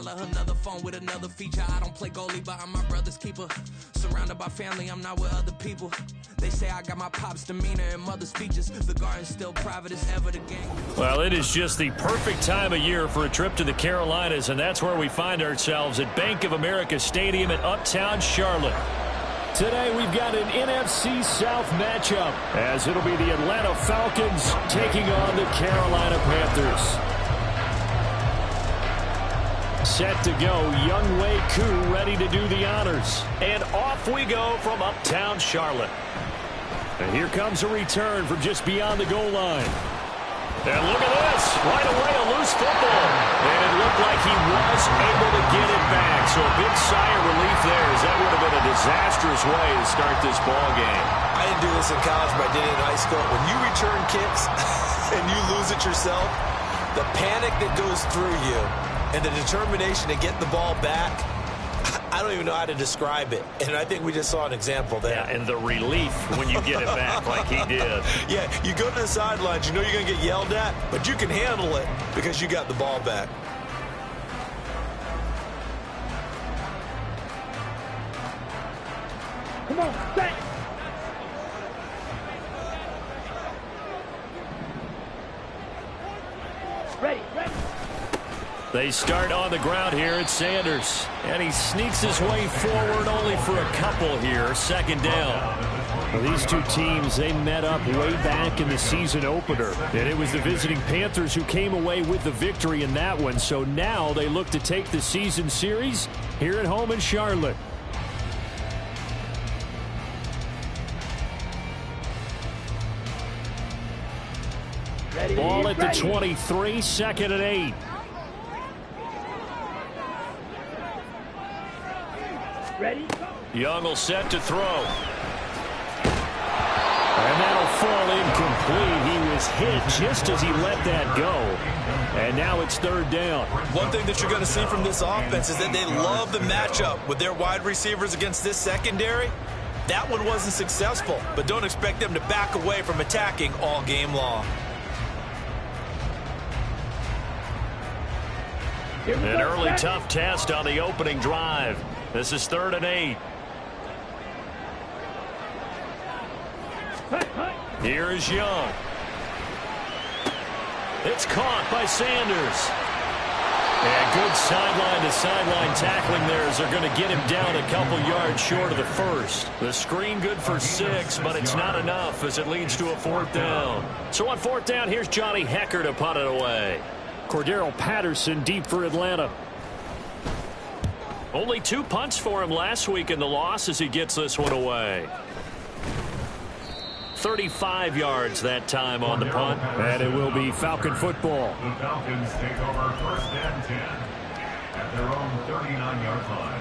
Holla, another phone with another feature. I don't play goalie, but I'm my brother's keeper. Surrounded by family, I'm not with other people. They say I got my pop's demeanor and mother's features. The garden's still private as ever, the game. Well, it is just the perfect time of year for a trip to the Carolinas, and that's where we find ourselves at Bank of America Stadium in Uptown Charlotte. Today we've got an NFC South matchup, as it'll be the Atlanta Falcons taking on the Carolina Panthers. Set to go, Younghoe Koo ready to do the honors. And off we go from Uptown Charlotte. And here comes a return from just beyond the goal line. And look at this, right away a loose football. And it looked like he was able to get it back. So a big sigh of relief there, as that would have been a disastrous way to start this ball game. I didn't do this in college, but I did it in high school. When you return kicks and you lose it yourself, the panic that goes through you and the determination to get the ball back, I don't even know how to describe it. And I think we just saw an example there. Yeah, and the relief when you get it back like he did. Yeah, you go to the sidelines, you know you're going to get yelled at, but you can handle it because you got the ball back. Come on, stay. Ready. They start on the ground here at Sanders. And he sneaks his way forward only for a couple here. Second down. Well, these two teams, they met up way back in the season opener. And it was the visiting Panthers who came away with the victory in that one. So now they look to take the season series here at home in Charlotte. Ball at the 23, 2nd and 8. Ready? Young will set to throw. And that'll fall incomplete. He was hit just as he let that go. And now it's 3rd down. One thing that you're going to see from this offense is that they love the matchup with their wide receivers against this secondary. That one wasn't successful, but don't expect them to back away from attacking all game long. An early tough test on the opening drive. This is 3rd and 8. Here is Young. It's caught by Sanders. And good sideline-to-sideline tackling there as they're going to get him down a couple yards short of the first. The screen good for 6, but it's not enough as it leads to a 4th down. So on 4th down, here's Johnny Hecker to punt it away. Cordero Patterson deep for Atlanta. Only 2 punts for him last week in the loss as he gets this one away. 35 yards that time on the punt. And it will be Falcon football. The Falcons take over 1st and 10 at their own 39-yard line.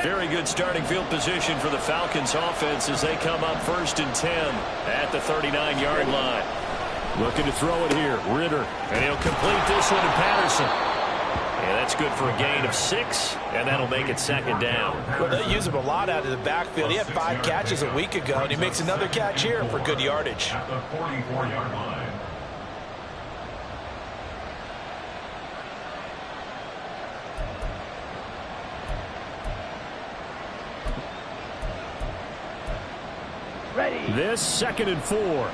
Very good starting field position for the Falcons offense as they come up 1st and 10 at the 39-yard line. Looking to throw it here, Ritter. And he'll complete this one to Patterson. And that's good for a gain of 6, and that'll make it 2nd down. Well, they use him a lot out of the backfield. He had 5 catches a week ago, and he makes another catch here for good yardage. At the 44-yard line. Ready. This 2nd and 4.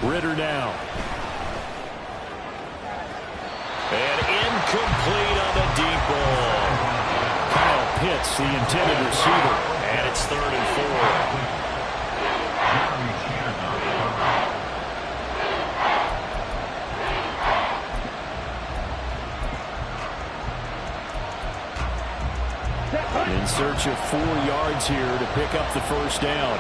Ritter now. And incomplete on the deep ball. Kyle Pitts, the intended receiver. And it's 3rd and 4. In search of 4 yards here to pick up the 1st down.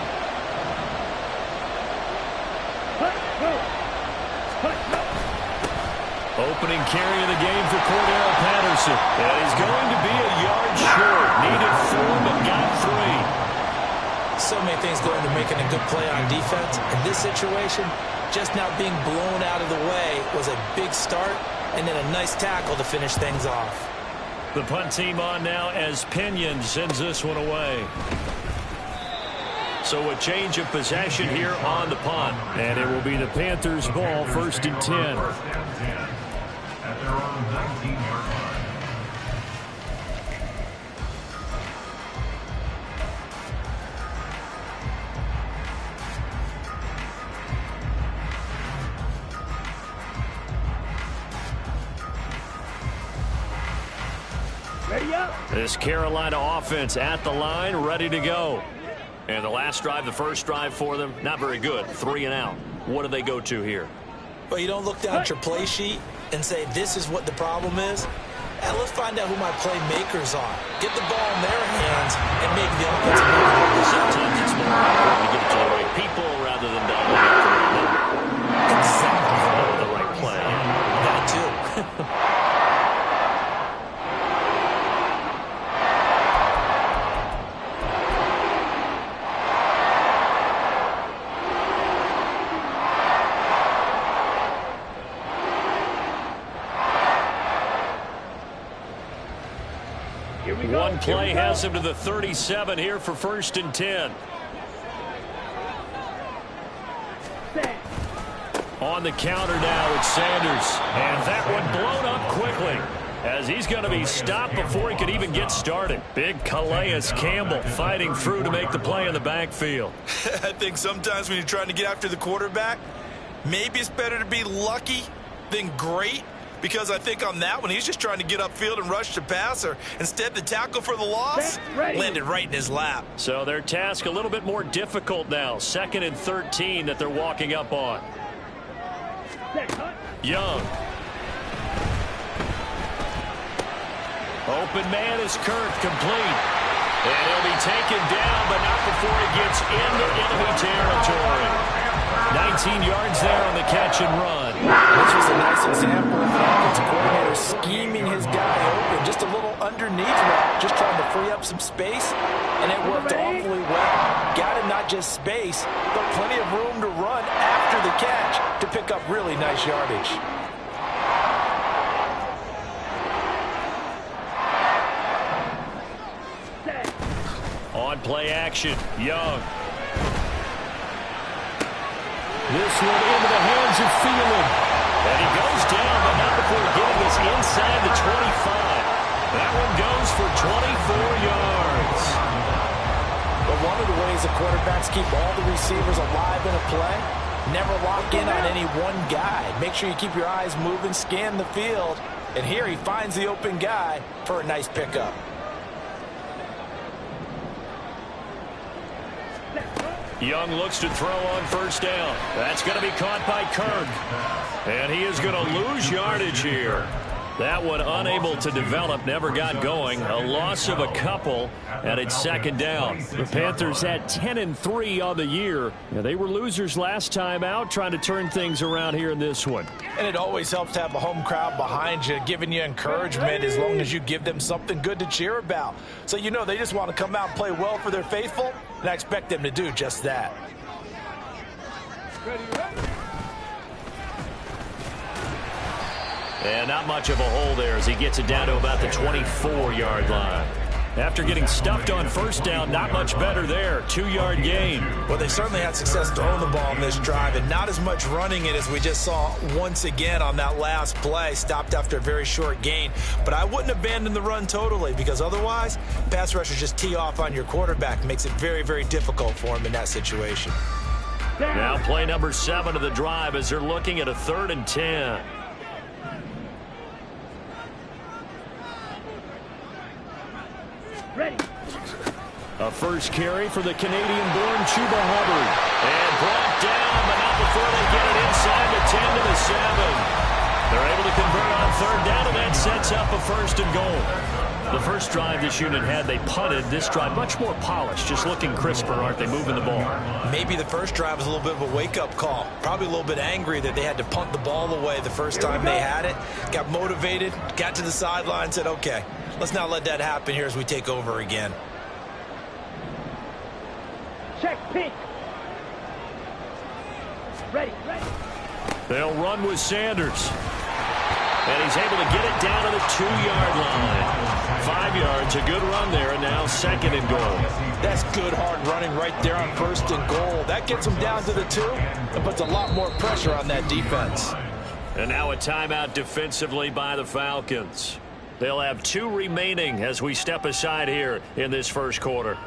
Opening carry of the game for Cordero Patterson. And he's going to be a yard short. Needed 4, but got 3. So many things go into making a good play on defense. In this situation, just not being blown out of the way was a big start, and then a nice tackle to finish things off. The punt team on now as Pinion sends this one away. So a change of possession here on the punt. And it will be the Panthers' ball, 1st and 10. First and 10 at their own 19-yard line. Ready up. This Carolina offense at the line, ready to go. And the last drive, the first drive for them, not very good. 3 and out. What do they go to here? Well, you don't look down at your play sheet and say, this is what the problem is. And let's find out who my playmakers are. Get the ball in their hands and make the offensive move. Sometimes it's more important to get it to the right people rather than dominate the right number. Exactly. The right play. That too. One play has him to the 37 here for 1st and 10. On the counter now, it's Sanders. And that one blown up quickly as he's going to be stopped before he could even get started. Big Calais Campbell fighting through to make the play in the backfield. I think sometimes when you're trying to get after the quarterback, maybe it's better to be lucky than great. Because I think on that one, he's just trying to get upfield and rush the passer. Instead, the tackle for the loss landed right in his lap. So their task a little bit more difficult now. 2nd and 13 that they're walking up on. Young. Open man is Kirk, complete. And he'll be taken down, but not before he gets into enemy territory. 19 yards there on the catch and run. This was a nice example of the offensive coordinator scheming his guy open. Just a little underneath route, just trying to free up some space, and it worked awfully well. Got him not just space, but plenty of room to run after the catch to pick up really nice yardage. On play action, Young. This one into the hands of Thielen. And he goes down, but not before getting us inside the 25. That one goes for 24 yards. But one of the ways the quarterbacks keep all the receivers alive in a play, never lock in on any one guy. Make sure you keep your eyes moving, scan the field. And here he finds the open guy for a nice pickup. Young looks to throw on 1st down. That's going to be caught by Kirk. And he is going to lose yardage here. That one unable to develop, never got going. A loss of a couple, and it's 2nd down. The Panthers had 10-3 on the year. Now, they were losers last time out, trying to turn things around here in this one. And it always helps to have a home crowd behind you, giving you encouragement as long as you give them something good to cheer about. So you know they just want to come out and play well for their faithful, and I expect them to do just that. And not much of a hole there as he gets it down to about the 24-yard line. After getting stuffed on 1st down, not much better there. 2-yard gain. Well, they certainly had success throwing the ball in this drive, and not as much running it as we just saw once again on that last play. Stopped after a very short gain. But I wouldn't abandon the run totally, because otherwise, pass rushers just tee off on your quarterback. Makes it very, very difficult for him in that situation. Now play number 7 of the drive as they're looking at a 3rd and 10. Ready. A first carry for the Canadian-born Chuba Hubbard. And brought down, but not before they get it inside the 10 to the 7. They're able to convert on 3rd down, and that sets up a 1st and goal. The first drive this unit had, they punted. This drive, much more polished, just looking crisper, aren't they, moving the ball? Maybe the first drive was a little bit of a wake-up call. Probably a little bit angry that they had to punt the ball away the first time they had it. Got motivated, got to the sideline, said, okay, let's not let that happen here as we take over again. Check pitch. Ready. They'll run with Sanders. And he's able to get it down to the 2-yard line. 5 yards, a good run there, and now 2nd and goal. That's good hard running right there on 1st and goal. That gets them down to the 2 and puts a lot more pressure on that defense. And now a timeout defensively by the Falcons. They'll have 2 remaining as we step aside here in this first quarter.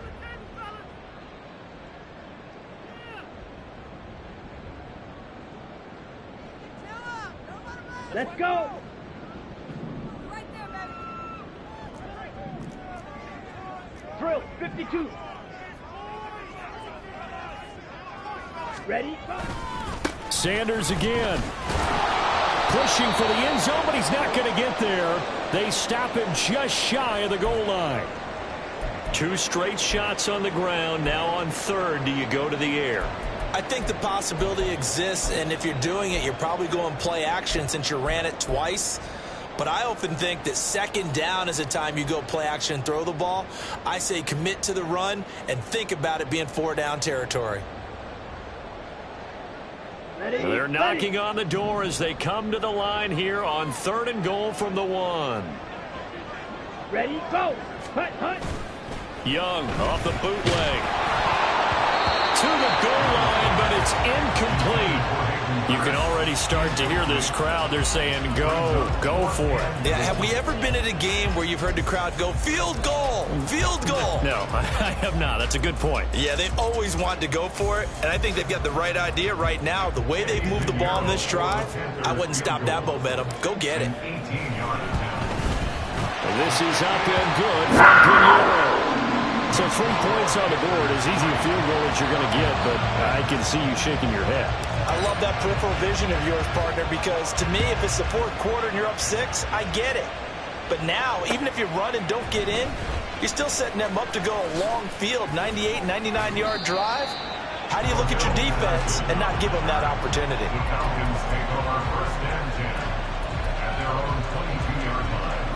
Let's go. Drill 52. Ready? Go. Sanders again. Pushing for the end zone, but he's not going to get there. They stop him just shy of the goal line. 2 straight shots on the ground. Now on 3rd, do you go to the air? I think the possibility exists, and if you're doing it, you're probably going play action since you ran it twice. But I often think that 2nd down is the time you go play action and throw the ball. I say commit to the run and think about it being 4-down territory. They're knocking on the door as they come to the line here on 3rd and goal from the 1. Ready? Go. Hut, hut. Young off the bootleg. To the goal line, but it's incomplete. You can already start to hear this crowd. They're saying, go for it. Yeah, have we ever been at a game where you've heard the crowd go, field goal, field goal? No, I have not. That's a good point. Yeah, they always want to go for it, and I think they've got the right idea right now. The way they've moved the ball in this drive, I wouldn't stop that momentum. Go get it. This is up and good from Pinheiro. So 3 points on the board, as easy a field goal as you're going to get, but I can see you shaking your head. I love that peripheral vision of yours, partner, because to me, if it's the 4th quarter and you're up 6, I get it. But now, even if you run and don't get in, you're still setting them up to go a long field, 98, 99-yard drive. How do you look at your defense and not give them that opportunity? The Falcons take over 1st and 10 at their own 22-yard line.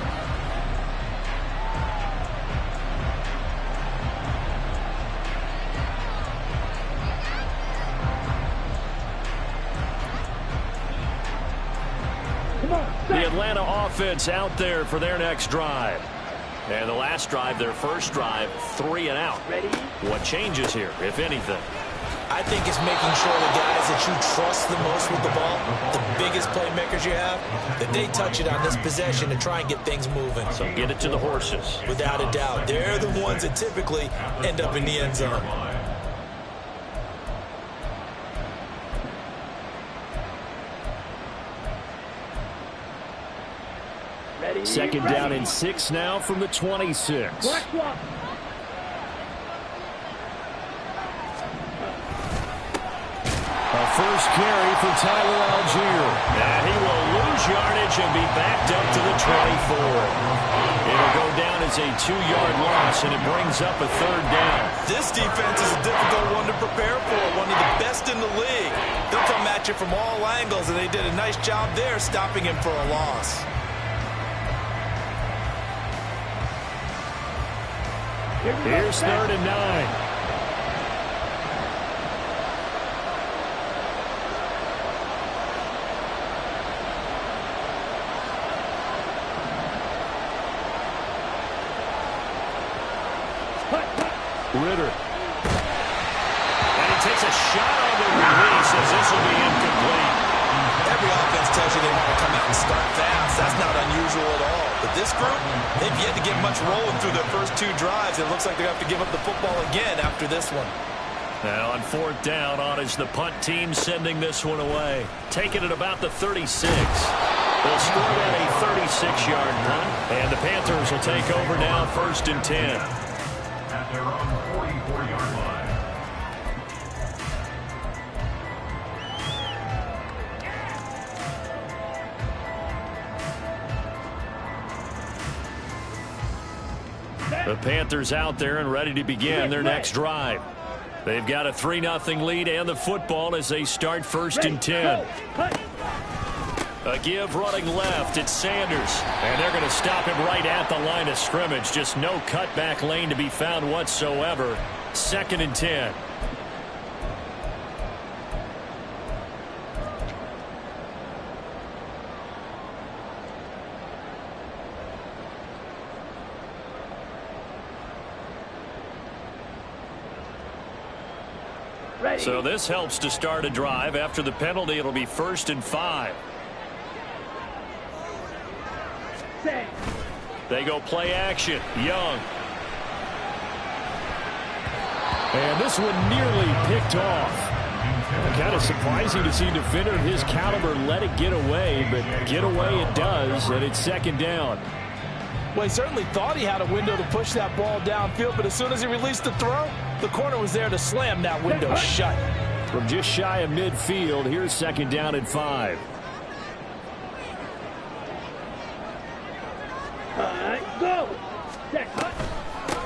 The Atlanta offense out there for their next drive. And the last drive, their first drive, 3 and out. Ready? What changes here, if anything? I think it's making sure the guys that you trust the most with the ball, the biggest playmakers you have, that they touch it on this possession and try and get things moving. So get it to the horses. Without a doubt. They're the ones that typically end up in the end zone. Ready? 2nd down and 6 now from the 26. Black swap. A first carry for Tyler Algier. And he will lose yardage and be backed up to the 24. It'll go down as a 2-yard loss, and it brings up a 3rd down. This defense is a difficult one to prepare for, one of the best in the league. They'll come at you from all angles, and they did a nice job there stopping him for a loss. Here's 3rd and 9. Ritter. And he takes a shot on the release as this will be incomplete. Every offense tells you they want to come out and start fast. That's not unusual at all. But this group, they've yet to get much rolling through their first 2 drives. It looks like they're going to have to give up the football again after this one. Now on 4th down, on is the punt team sending this one away. Taking it about the 36. They'll score at a 36-yard punt. And the Panthers will take over now 1st and 10. At their own 44-yard line. The Panthers out there and ready to begin their next drive. They've got a 3-0 lead and the football as they start 1st and 10. A give running left. It's Sanders. And they're going to stop him right at the line of scrimmage. Just no cutback lane to be found whatsoever. 2nd and 10. Ready. So this helps to start a drive. After the penalty, it'll be 1st and 5. Set. They go play action. Young. And this one nearly picked off. Kind of surprising to see a defender of his caliber let it get away, but get away it does, and it's 2nd down. Well, he certainly thought he had a window to push that ball downfield, but as soon as he released the throw, the corner was there to slam that window shut. From just shy of midfield, here's 2nd down and 5. Go. Set. Hut.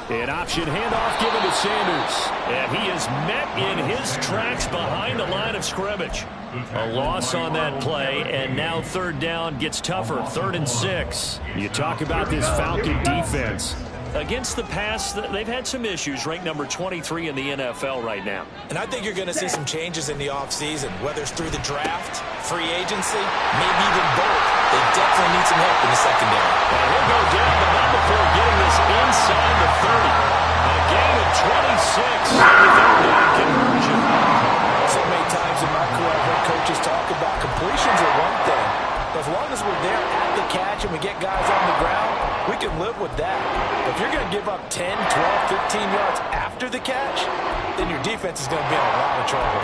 An option handoff given to Sanders. And he is met in his tracks behind the line of scrimmage. A loss on that play, and now 3rd down gets tougher. 3rd and 6. You talk about this Falcon defense. Against the pass, they've had some issues. Ranked number 23 in the NFL right now. And I think you're going to see some changes in the offseason, whether it's through the draft, free agency, maybe even both. They definitely need some help in the secondary. And he'll go down, but not before getting this inside the 30. A gain of 26 on the 3rd down conversion. So many times in my career, I've heard coaches talk about completions are one thing. But as long as we're there at the catch and we get guys on the ground, we can live with that. But if you're going to give up 10, 12, 15 yards after the catch, then your defense is going to be in a lot of trouble.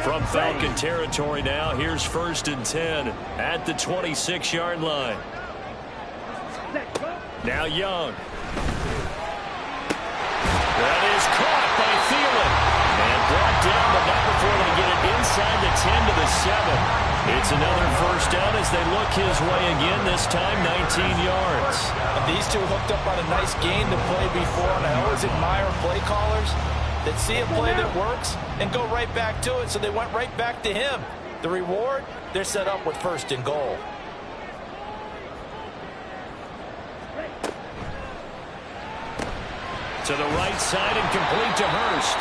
From Falcon territory now, here's 1st and 10 at the 26-yard line. Now Young. That is caught by Thielen. And brought down, but not before they get it inside the 10 to the 7. It's another 1st down as they look his way again, this time 19 yards. And these two hooked up on a nice gain to play before, and I always admire play callers that see a play that works and go right back to it, so they went right back to him. The reward, they're set up with 1st and goal. To the right side and complete to Hurst.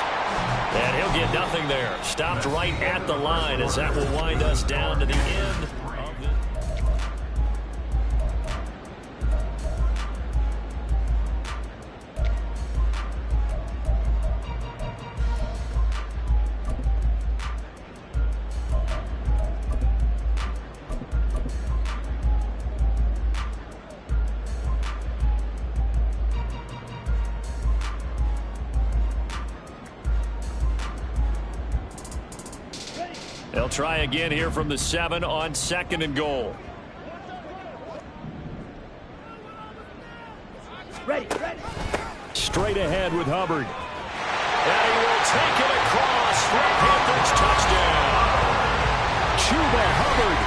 And he'll get nothing there. Stopped right at the line as that will wind us down to the end. They'll try again here from the 7 on 2nd and goal. Ready. Straight ahead with Hubbard. And he will take it across for a Panthers touchdown. Chuba Hubbard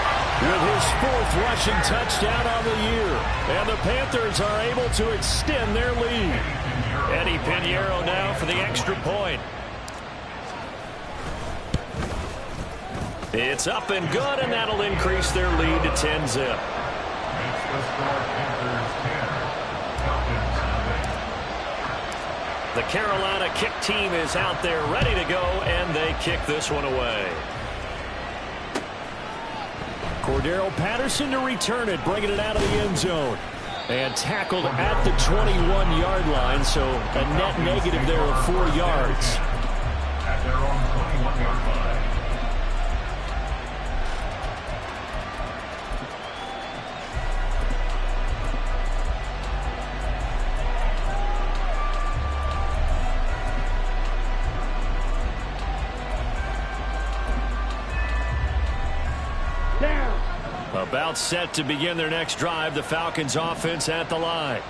with his 4th rushing touchdown on the year. And the Panthers are able to extend their lead. Eddie Pinheiro now for the extra point. It's up and good, and that'll increase their lead to 10-zip. Makes the score Panthers 10, Falcons 7. The Carolina kick team is out there ready to go, and they kick this one away. Cordero Patterson to return it, bringing it out of the end zone. And tackled at the 21-yard line, so a net negative there of 4 yards. At their own 21-yard line. About set to begin their next drive. The Falcons offense at the line.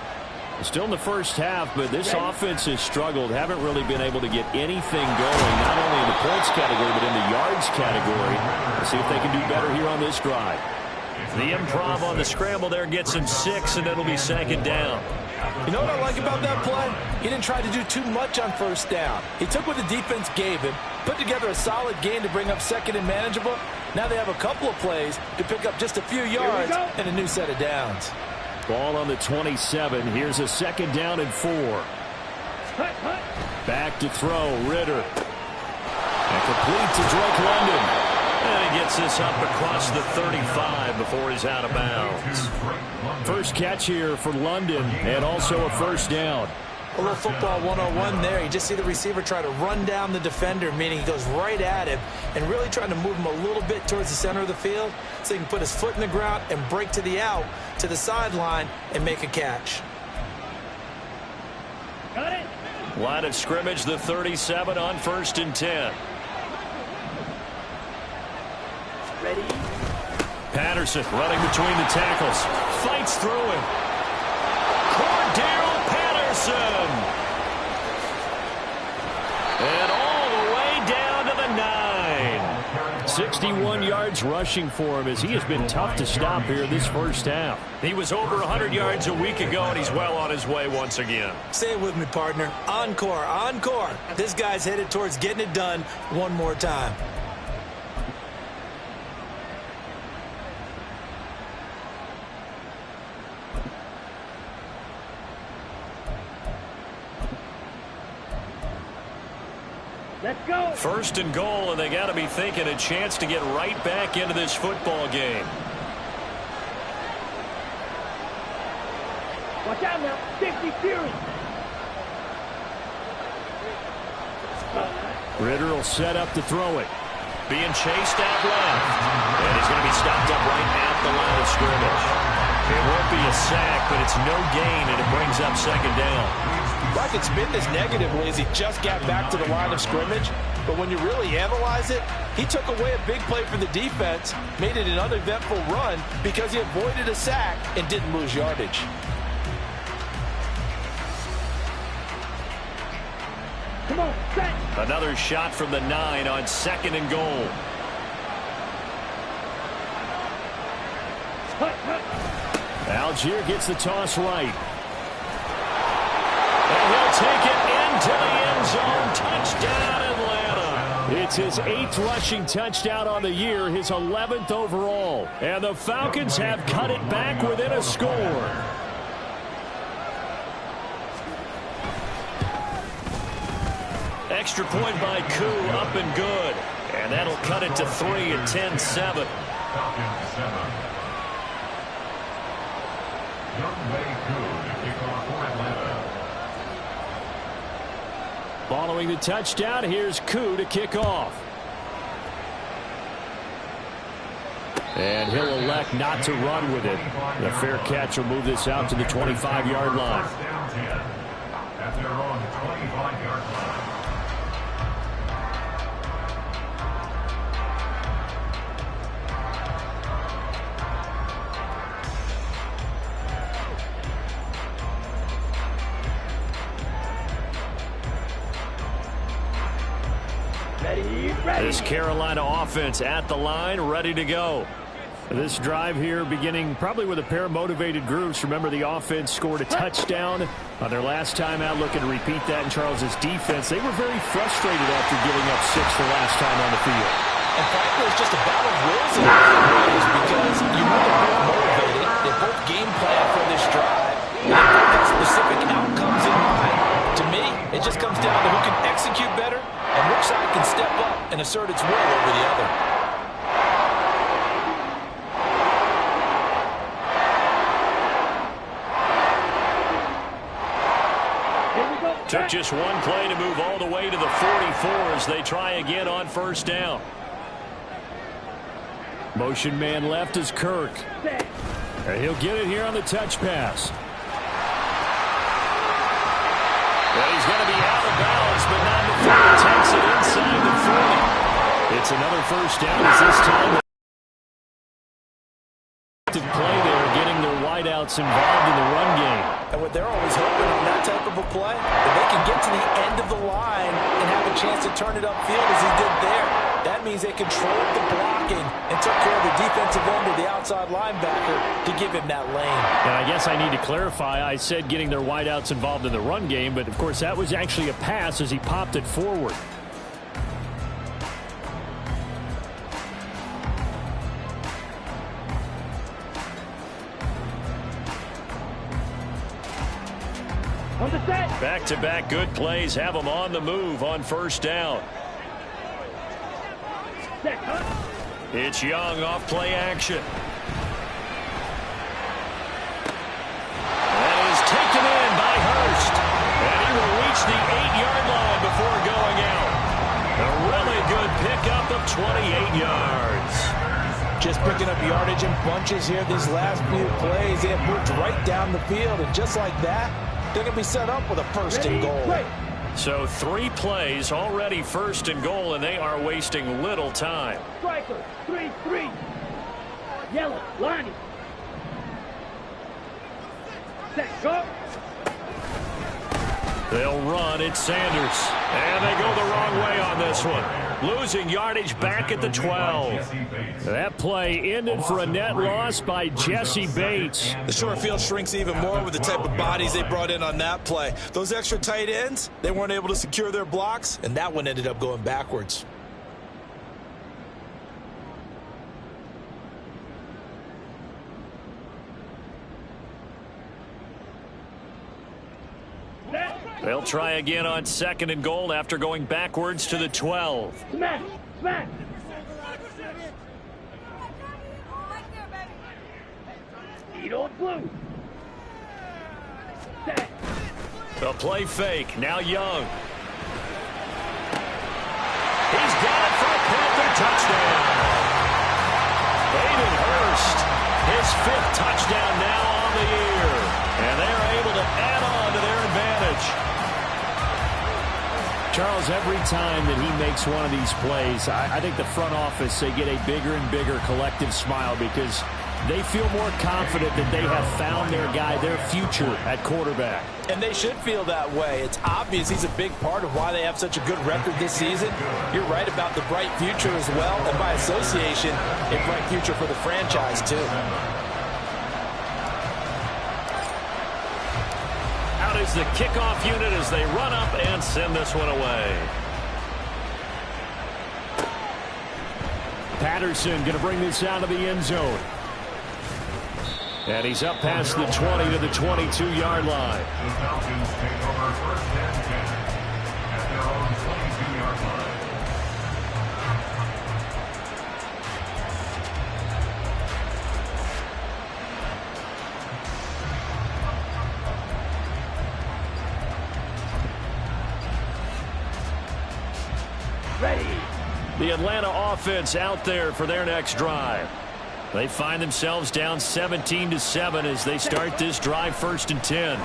Still in the first half, but this offense has struggled. Haven't really been able to get anything going, not only in the points category, but in the yards category. Let's see if they can do better here on this drive. The improv on the scramble there gets him 6, and it'll be 2nd down. You know what I like about that play? He didn't try to do too much on 1st down. He took what the defense gave him, put together a solid gain to bring up 2nd and manageable. Now they have a couple of plays to pick up just a few yards and a new set of downs. Ball on the 27. Here's a 2nd down and 4. Back to throw, Ritter. And complete to Drake London. And he gets this up across the 35 before he's out of bounds. First catch here for London, and also a first down. A little football 101 there. You just see the receiver try to run down the defender, meaning he goes right at him and really trying to move him a little bit towards the center of the field so he can put his foot in the ground and break to the out, to the sideline, and make a catch. Got it. Line of scrimmage, the 37 on 1st and 10. Ready. Patterson running between the tackles. Fights through him. Cordell Patterson. And all the way down to the 9. 61 yards rushing for him as he has been tough to stop here this first half. He was over 100 yards a week ago, and he's well on his way once again. Say it with me, partner. Encore, encore. This guy's headed towards getting it done one more time. Let's go. 1st and goal, and they got to be thinking a chance to get right back into this football game. Watch out now. Safety Fury. Ritter will set up to throw it. Being chased out left. And he's going to be stopped up right at the line of scrimmage. It won't be a sack, but it's no gain, and it brings up 2nd down. I could spin this negatively as he just got back to the line of scrimmage, but when you really analyze it, he took away a big play for the defense, made it an uneventful run because he avoided a sack and didn't lose yardage. Come on, set. Another shot from the 9 on 2nd and goal. Hut, hut. Algier gets the toss right. And he'll take it into the end zone. Touchdown, Atlanta. It's his 8th rushing touchdown on the year, his 11th overall. And the Falcons have cut it back within a score. Extra point by Koo, up and good. And that'll cut it to 3 at 10-7. Falcons 7. Gotw to kick off for Atlanta. Following the touchdown, here's Koo to kick off. And he'll elect not to run with it. The fair catch will move this out to the 25-yard line. First down 10 at their own 25-yard line. This Carolina offense at the line, ready to go. This drive here beginning probably with a pair of motivated groups. Remember, the offense scored a touchdown on their last time out, looking to repeat that in Charles's defense. They were very frustrated after giving up 6 the last time on the field. And frankly, it's just a battle of wills in ways because you know they're both motivated. They both game plan for this drive. And they both have specific outcomes in mind. To me, it just comes down to who can execute better and which side can step up and assert its will over the other. Took just one play to move all the way to the 44 as they try again on 1st down. Motion man left is Kirk. And he'll get it here on the touch pass. Well, he's going to be out of bounds, but not before he takes it inside the 40. It's another first down as this time. To play there, getting their wideouts involved in the run game. And what they're always hoping on that type of a play, that they can get to the end of the line and have a chance to turn it upfield as he did there. That means they controlled the blocking and took care of the defensive end or the outside linebacker to give him that lane. And I guess I need to clarify, I said getting their wideouts involved in the run game, but of course that was actually a pass as he popped it forward. Back-to-back good plays have them on the move on 1st down. Set, huh? It's Young off play action. That is taken in by Hurst. And he will reach the 8-yard line before going out. A really good pickup of 28 yards. Just picking up yardage in bunches here these last few plays. They have moved right down the field, and just like that, they're going to be set up with a first and goal. Right. So 3 plays already first and goal, and they are wasting little time. Striker, 3-3. Yellow, Lonnie. Set, go. They'll run. It's Sanders. And they go the wrong way on this one. Losing yardage back at the 12. That play ended for a net loss by Jesse Bates. The short field shrinks even more with the type of bodies they brought in on that play. Those extra tight ends, they weren't able to secure their blocks, and that one ended up going backwards. They'll try again on second and goal after going backwards to the 12. Smash, smash. Eat on blue. Set. The play fake. Now Young. He's got it for a Panther touchdown. Hayden Hurst, his 5th touchdown now on the year. And they're able to add on to their advantage. Charles, every time that he makes one of these plays, I think the front office, they get a bigger and bigger collective smile because they feel more confident that they have found their guy, their future at quarterback. And they should feel that way. It's obvious he's a big part of why they have such a good record this season. You're right about the bright future as well, and by association, a bright future for the franchise too. Out is the kickoff unit as they run up and send this one away. Patterson going to bring this out of the end zone. And he's up past the 20 to the 22-yard line. The Falcons take over first and 10 at their own 22-yard line. Ready. The Atlanta offense out there for their next drive. They find themselves down 17-7 as they start this drive first and 10.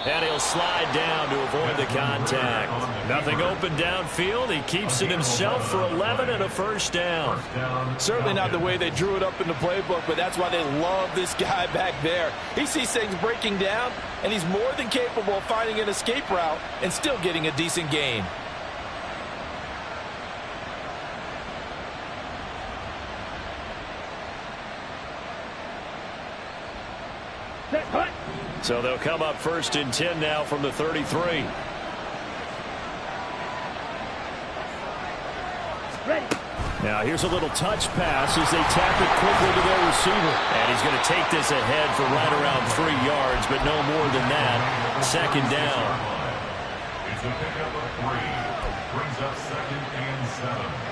And he'll slide down to avoid the contact. Nothing open downfield. He keeps it himself for 11 and a first down. Certainly not the way they drew it up in the playbook, but that's why they love this guy back there. He sees things breaking down, and he's more than capable of finding an escape route and still getting a decent gain. Set, cut. So they'll come up first and 10 now from the 33. Ready. Now here's a little touch pass as they tap it quickly to their receiver. And he's going to take this ahead for right around 3 yards, but no more than that. Second down. It's a pickup of 3. Brings up second and 7.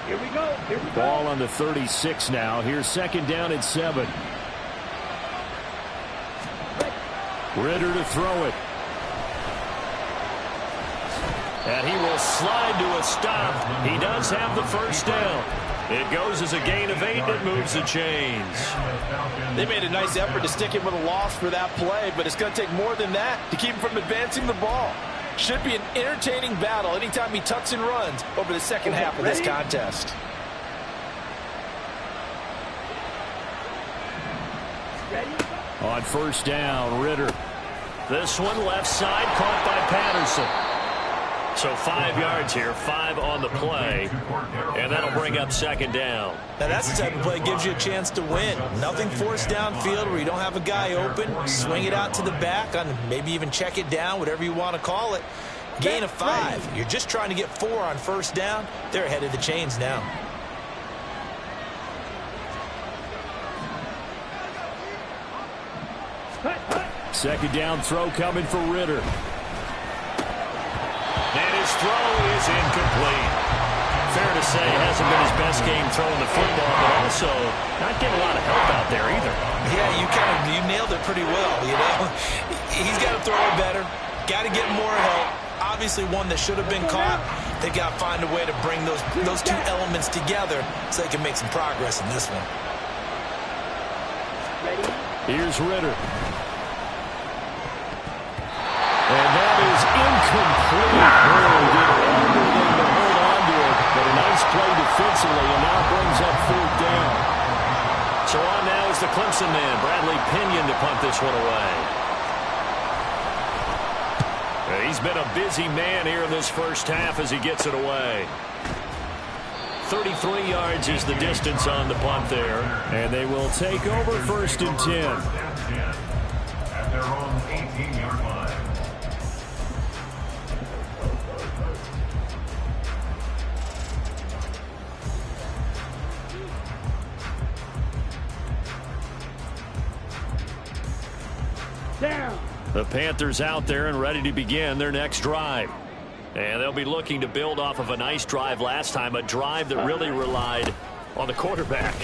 Here we go. Here we go. Ball on the 36 now. Here's second down and 7. Ritter to throw it. And he will slide to a stop. He does have the first down. It goes as a gain of 8. It moves the chains. They made a nice effort to stick him with a loss for that play, but it's going to take more than that to keep him from advancing the ball. Should be an entertaining battle anytime he tucks and runs over the second half of this contest. Ready. On first down, Ritter. This one left side caught by Patterson. So 5 yards here, 5 on the play, and that'll bring up second down. Now that's the type of play that gives you a chance to win. Nothing forced downfield where you don't have a guy open. Swing it out to the back, on maybe even check it down, whatever you want to call it. Gain of 5. You're just trying to get 4 on first down. They're ahead of the chains now. Cut, cut. Second down throw coming for Ritter. And his throw is incomplete. Fair to say, hasn't been his best game throwing the football, but also not getting a lot of help out there either. Yeah, you nailed it pretty well, you know. He's got to throw it better. Got to get more help. Obviously one that should have been caught. They've got to find a way to bring those two elements together so they can make some progress in this one. Here's Ritter. And that is incomplete. Really did everything to hold on to it, but a nice play defensively, and now brings up fourth down. So on now is the Clemson man, Bradley Pinion, to punt this one away. He's been a busy man here in this first half as he gets it away. 33 yards is the distance on the punt there, and they will take over first and 10. At their own 18-yard line. Down. The Panthers out there and ready to begin their next drive. And they'll be looking to build off of a nice drive last time, a drive that really relied on the quarterback.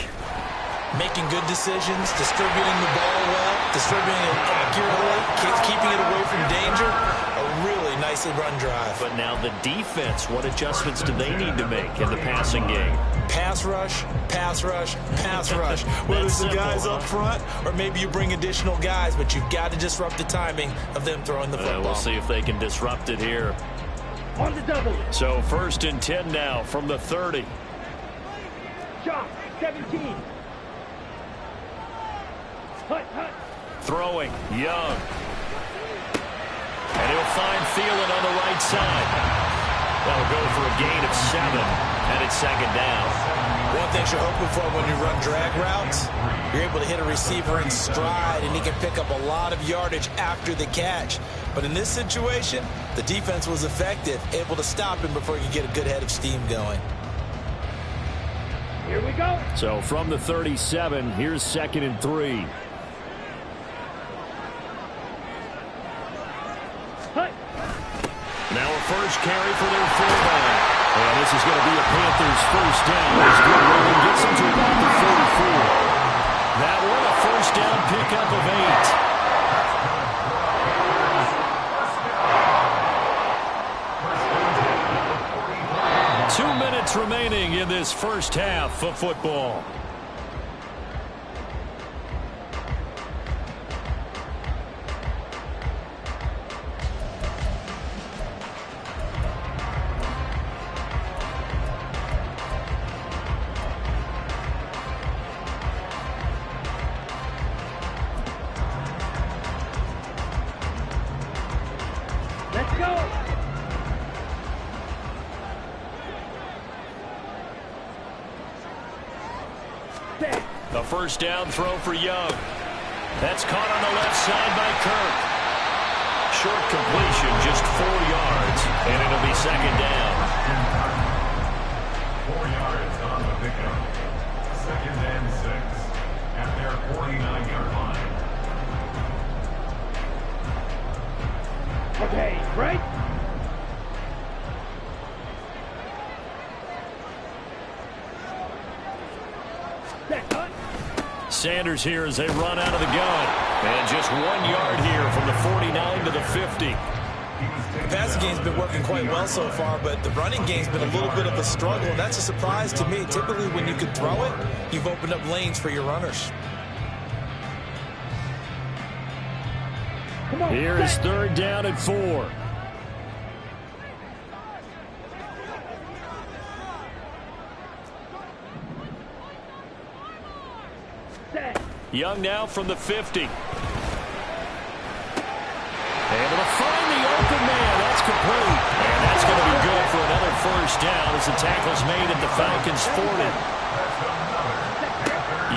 Making good decisions, distributing the ball well, distributing it accurately, keeping it away from danger. A really nicely run drive. But now the defense, what adjustments do they need to make in the passing game? Pass rush, pass rush, pass rush. Whether it's the guys up front or maybe you bring additional guys, but you've got to disrupt the timing of them throwing the football. We'll see if they can disrupt it here. On the double. So first and 10 now from the 30. Shot. 17. Hut. Throwing, Young. And he'll find Thielen on the right side. That'll go for a gain of 7, and it's second down. One thing you're hoping for when you run drag routes, you're able to hit a receiver in stride, and he can pick up a lot of yardage after the catch. But in this situation, the defense was effective, able to stop him before you get a good head of steam going. Here we go. So from the 37, here's second and 3. Hut. Now a first carry for their fullback. And this is going to be a Panthers first down. As good running gets them to about the 34. That one a first down pickup of 8. 2 minutes remaining in this first half of football. Let's go. Set. A first down throw for Young. That's caught on the left side by Kirk. Short completion, just 4 yards, and it'll be second down. 4 yards on the pickup. Second and 6 at their 49-yard line. Okay, right? Set. Hut. Sanders here as they run out of the gun. And just 1 yard here from the 49 to the 50. The passing game's been working quite well so far, but the running game's been a little bit of a struggle, and that's a surprise to me. Typically, when you can throw it, you've opened up lanes for your runners. Come on. Here is set. third down and 4. Set. Young now from the 50. Able to find the open man. That's complete. And that's going to be good for another first down as the tackle's made at the Falcons' 40.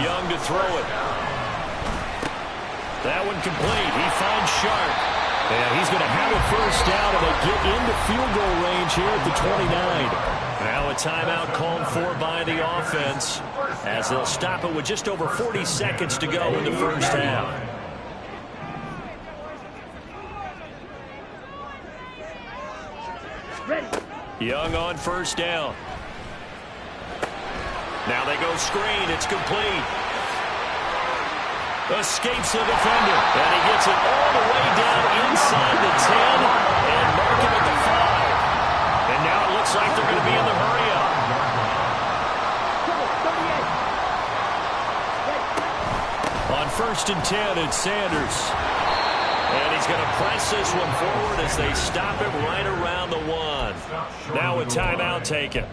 Young to throw it. That one complete. He finds Sharp. And he's going to have a first down, and they get into field goal range here at the 29. Now a timeout called for by the offense as they'll stop it with just over 40 seconds to go in the first half. Young on first down. Now they go screen. It's complete. Escapes the defender. And he gets it all the way down inside the 10 and mark him at the 5. And now it looks like they're going to be in the hurry-up. On first and 10, it's Sanders. And he's going to press this one forward as they stop him right around the 1. Now a timeout taken.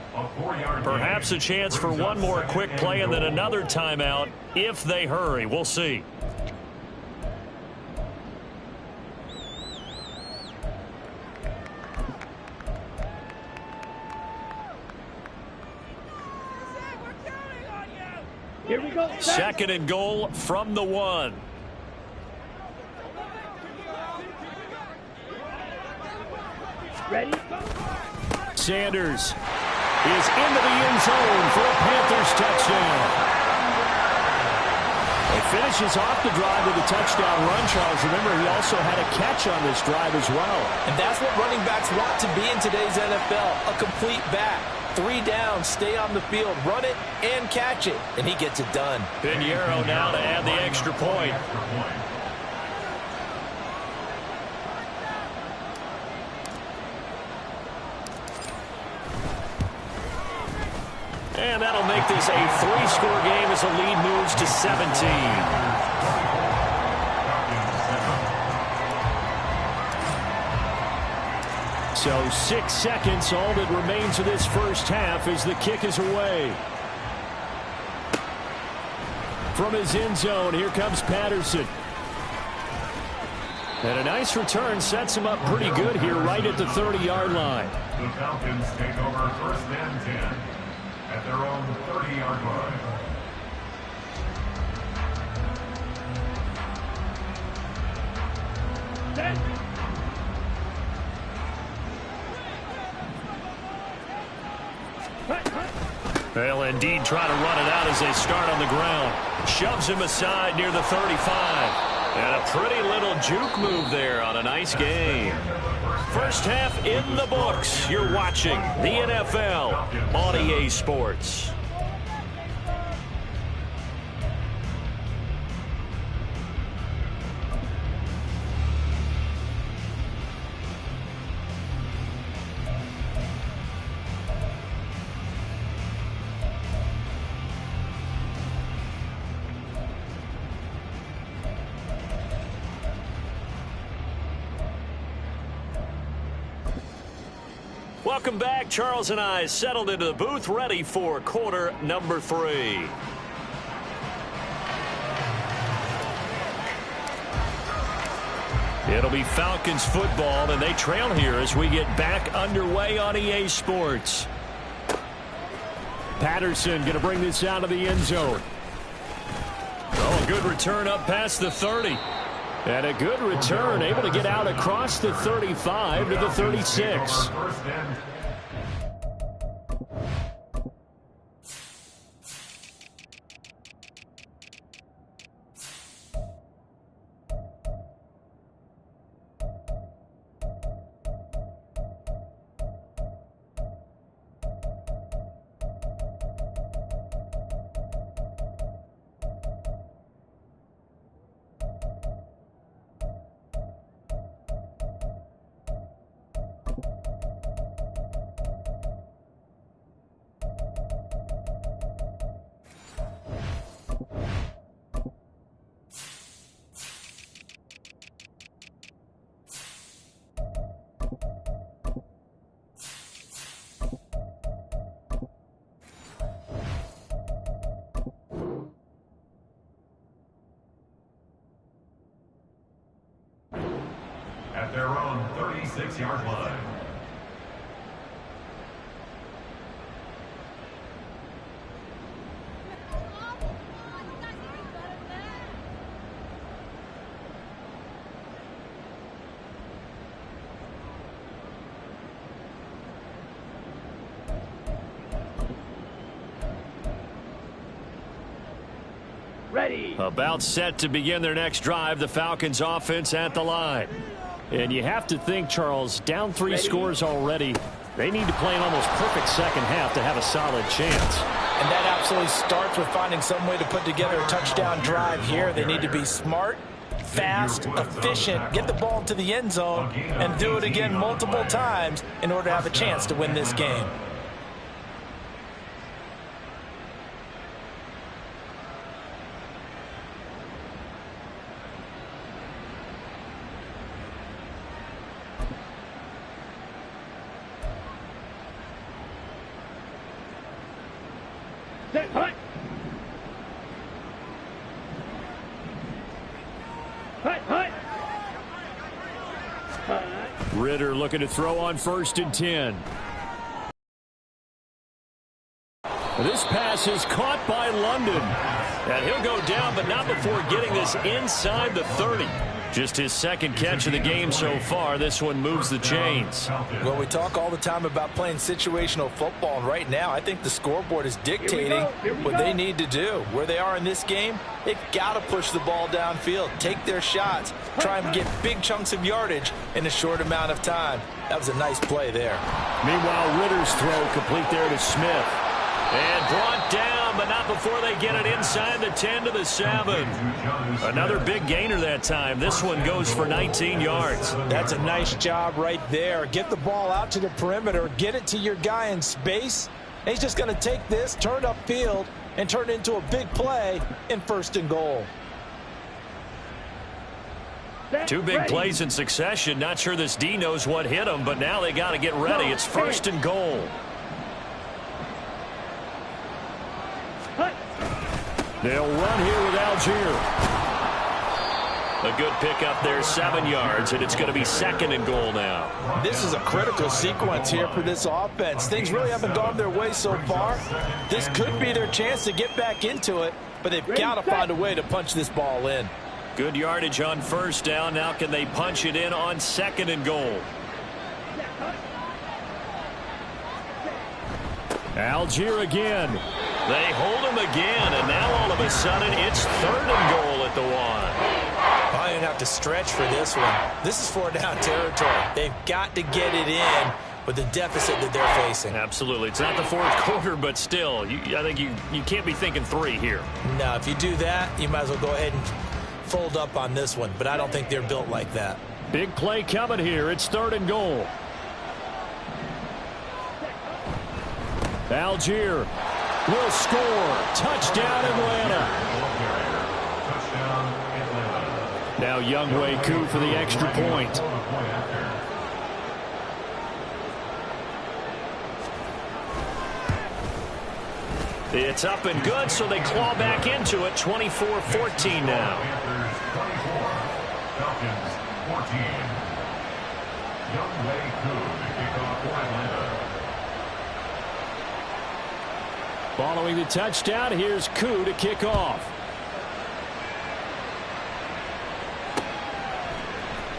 Perhaps a chance for one more quick play and then another timeout if they hurry. We'll see. Here we go. Second and goal from the 1. Ready? Sanders is into the end zone for a Panthers touchdown. He finishes off the drive with a touchdown run, Charles. Remember, he also had a catch on this drive as well. And that's what running backs want to be in today's NFL, a complete back. 3 down, stay on the field, run it, and catch it. And he gets it done. Pinheiro now to add the extra point. And that'll make this a 3-score game as the lead moves to 17. So 6 seconds, all that remains of this first half as the kick is away. From his end zone, here comes Patterson. And a nice return sets him up pretty good here right at the 30-yard line. The Falcons take over first and 10 at their own 30-yard line. They'll indeed try to run it out as they start on the ground. Shoves him aside near the 35. And a pretty little juke move there on a nice game. First half in the books. You're watching the NFL on EA Sports. Welcome back. Charles and I settled into the booth, ready for quarter number 3. It'll be Falcons football, and they trail here as we get back underway on EA Sports. Patterson going to bring this out of the end zone. Oh, a good return up past the 30. And a good return, able to get out across the 35 to the 36. At their own 36-yard line. Ready. About set to begin their next drive, the Falcons offense at the line. And you have to think, Charles, down 3 scores already. They need to play an almost perfect second half to have a solid chance. And that absolutely starts with finding some way to put together a touchdown drive here. They need to be smart, fast, efficient, get the ball to the end zone, and do it again multiple times in order to have a chance to win this game. Set, hut. Hut, hut. Hut. Ritter looking to throw on 1st and 10. This pass is caught by London. And he'll go down, but not before getting this inside the 30. Just his second catch of the game so far. This one moves the chains. Well, we talk all the time about playing situational football, and right now I think the scoreboard is dictating what they need to do. Where they are in this game, they've got to push the ball downfield, take their shots, try and get big chunks of yardage in a short amount of time. That was a nice play there. Meanwhile, Ritter's throw complete there to Smith. And brought down, but not before they get it inside the 10 to the 7. Another big gainer that time. This one goes for 19 yards. That's a nice job right there. Get the ball out to the perimeter, get it to your guy in space. And he's just going to take this, turn upfield, and turn it into a big play in 1st and goal. Two big plays in succession. Not sure this D knows what hit him, but now they got to get ready. It's 1st and goal. They'll run here with Algier. A good pickup there, 7 yards, and it's going to be 2nd and goal now. This is a critical sequence here for this offense. Things really haven't gone their way so far. This could be their chance to get back into it, but they've got to find a way to punch this ball in. Good yardage on 1st down. Now can they punch it in on 2nd and goal? Algier again. They hold him again, and now all of a sudden it's 3rd and goal at the 1. I didn't have to stretch for this one. This is 4-down territory. They've got to get it in with the deficit that they're facing. Absolutely. It's not the 4th quarter, but still, I think you can't be thinking 3 here. No, if you do that, you might as well go ahead and fold up on this one, but I don't think they're built like that. Big play coming here. It's 3rd and goal. Algier will score. Touchdown, Atlanta. Now Younghoe Koo for the extra point. It's up and good, so they claw back into it. 24-14 now. Falcons 14. Younghoe Koo to kick off for Atlanta. Following the touchdown, here's Koo to kick off.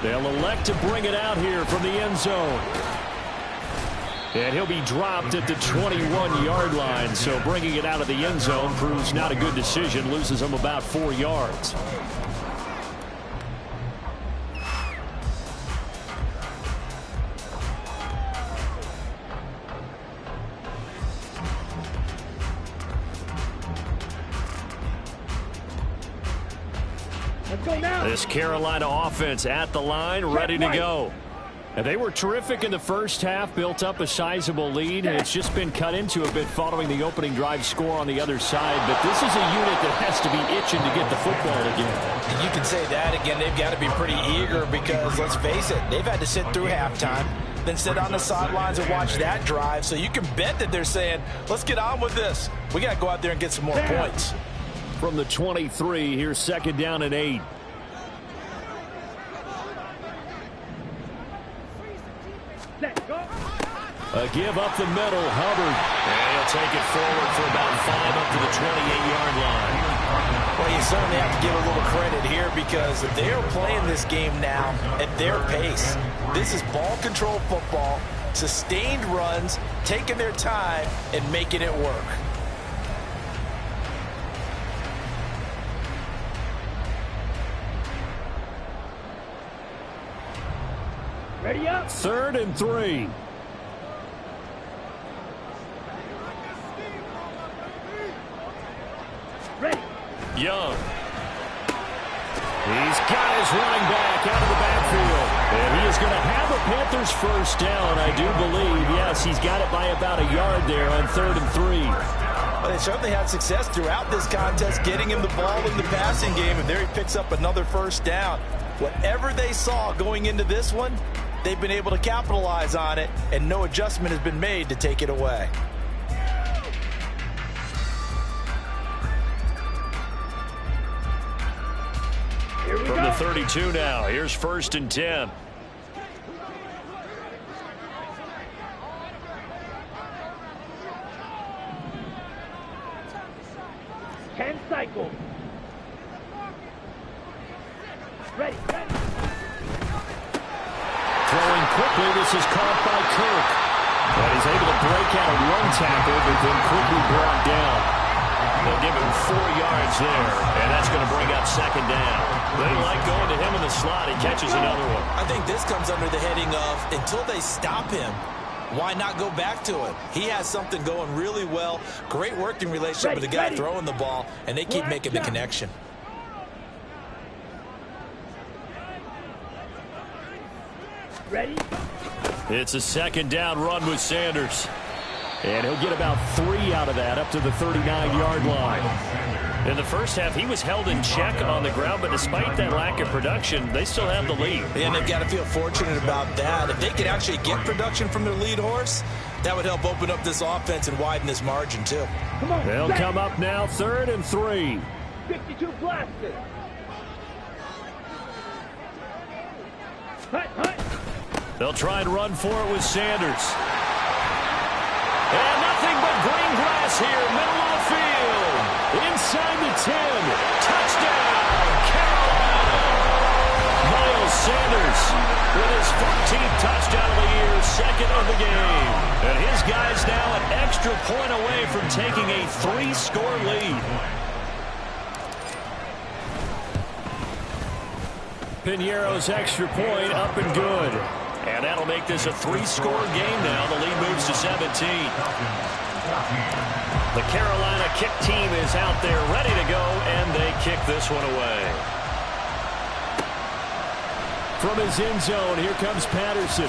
They'll elect to bring it out here from the end zone. And he'll be dropped at the 21-yard line, so bringing it out of the end zone proves not a good decision, loses him about 4 yards. This Carolina offense at the line, ready to go. And they were terrific in the first half, built up a sizable lead, and it's just been cut into a bit following the opening drive score on the other side. But this is a unit that has to be itching to get the football again. You can say that again. They've got to be pretty eager because, let's face it, they've had to sit through halftime, then sit on the sidelines and watch that drive. So you can bet that they're saying, let's get on with this. We got to go out there and get some more points. From the 23, here's 2nd down and 8. A give up the middle, Hubbard. And he'll take it forward for about 5 up to the 28-yard line. Well, you certainly have to give a little credit here because they're playing this game now at their pace. This is ball control football, sustained runs, taking their time and making it work. Ready up. 3rd and 3. Young. He's got his running back out of the backfield. And he is going to have a Panthers first down, I do believe. Yes, he's got it by about a yard there on 3rd and 3. Well, they certainly had success throughout this contest, getting him the ball in the passing game, and there he picks up another first down. Whatever they saw going into this one, they've been able to capitalize on it, and no adjustment has been made to take it away. From the 32 now, here's 1st and 10. Cycle. Ready. Throwing quickly, this is caught by Kirk. But he's able to break out a run tackle, but then quickly brought down. They'll give him 4 yards there, and that's going to bring up 2nd down. They like going to him in the slot. He catches another one. I think this comes under the heading of, until they stop him, why not go back to it? He has something going really well. Great working relationship with the guy throwing the ball, and they keep making the connection. Ready? It's a 2nd down run with Sanders. And he'll get about 3 out of that up to the 39-yard line. In the first half, he was held in check on the ground, but despite that lack of production, they still have the lead. And they've got to feel fortunate about that. If they could actually get production from their lead horse, that would help open up this offense and widen this margin, too. Come on, they'll come up now, 3rd and 3. 52 blasted. Hut. They'll try and run for it with Sanders. And nothing but green grass here, middle of the field. Inside the 10. Touchdown, Carolina. Miles Sanders with his 14th touchdown of the year, 2nd of the game. And his guys now an extra point away from taking a 3-score lead. Piñeiro's extra point up and good. And that'll make this a 3-score game now. The lead moves to 17. The Carolina kick team is out there ready to go, and they kick this one away. From his end zone, here comes Patterson.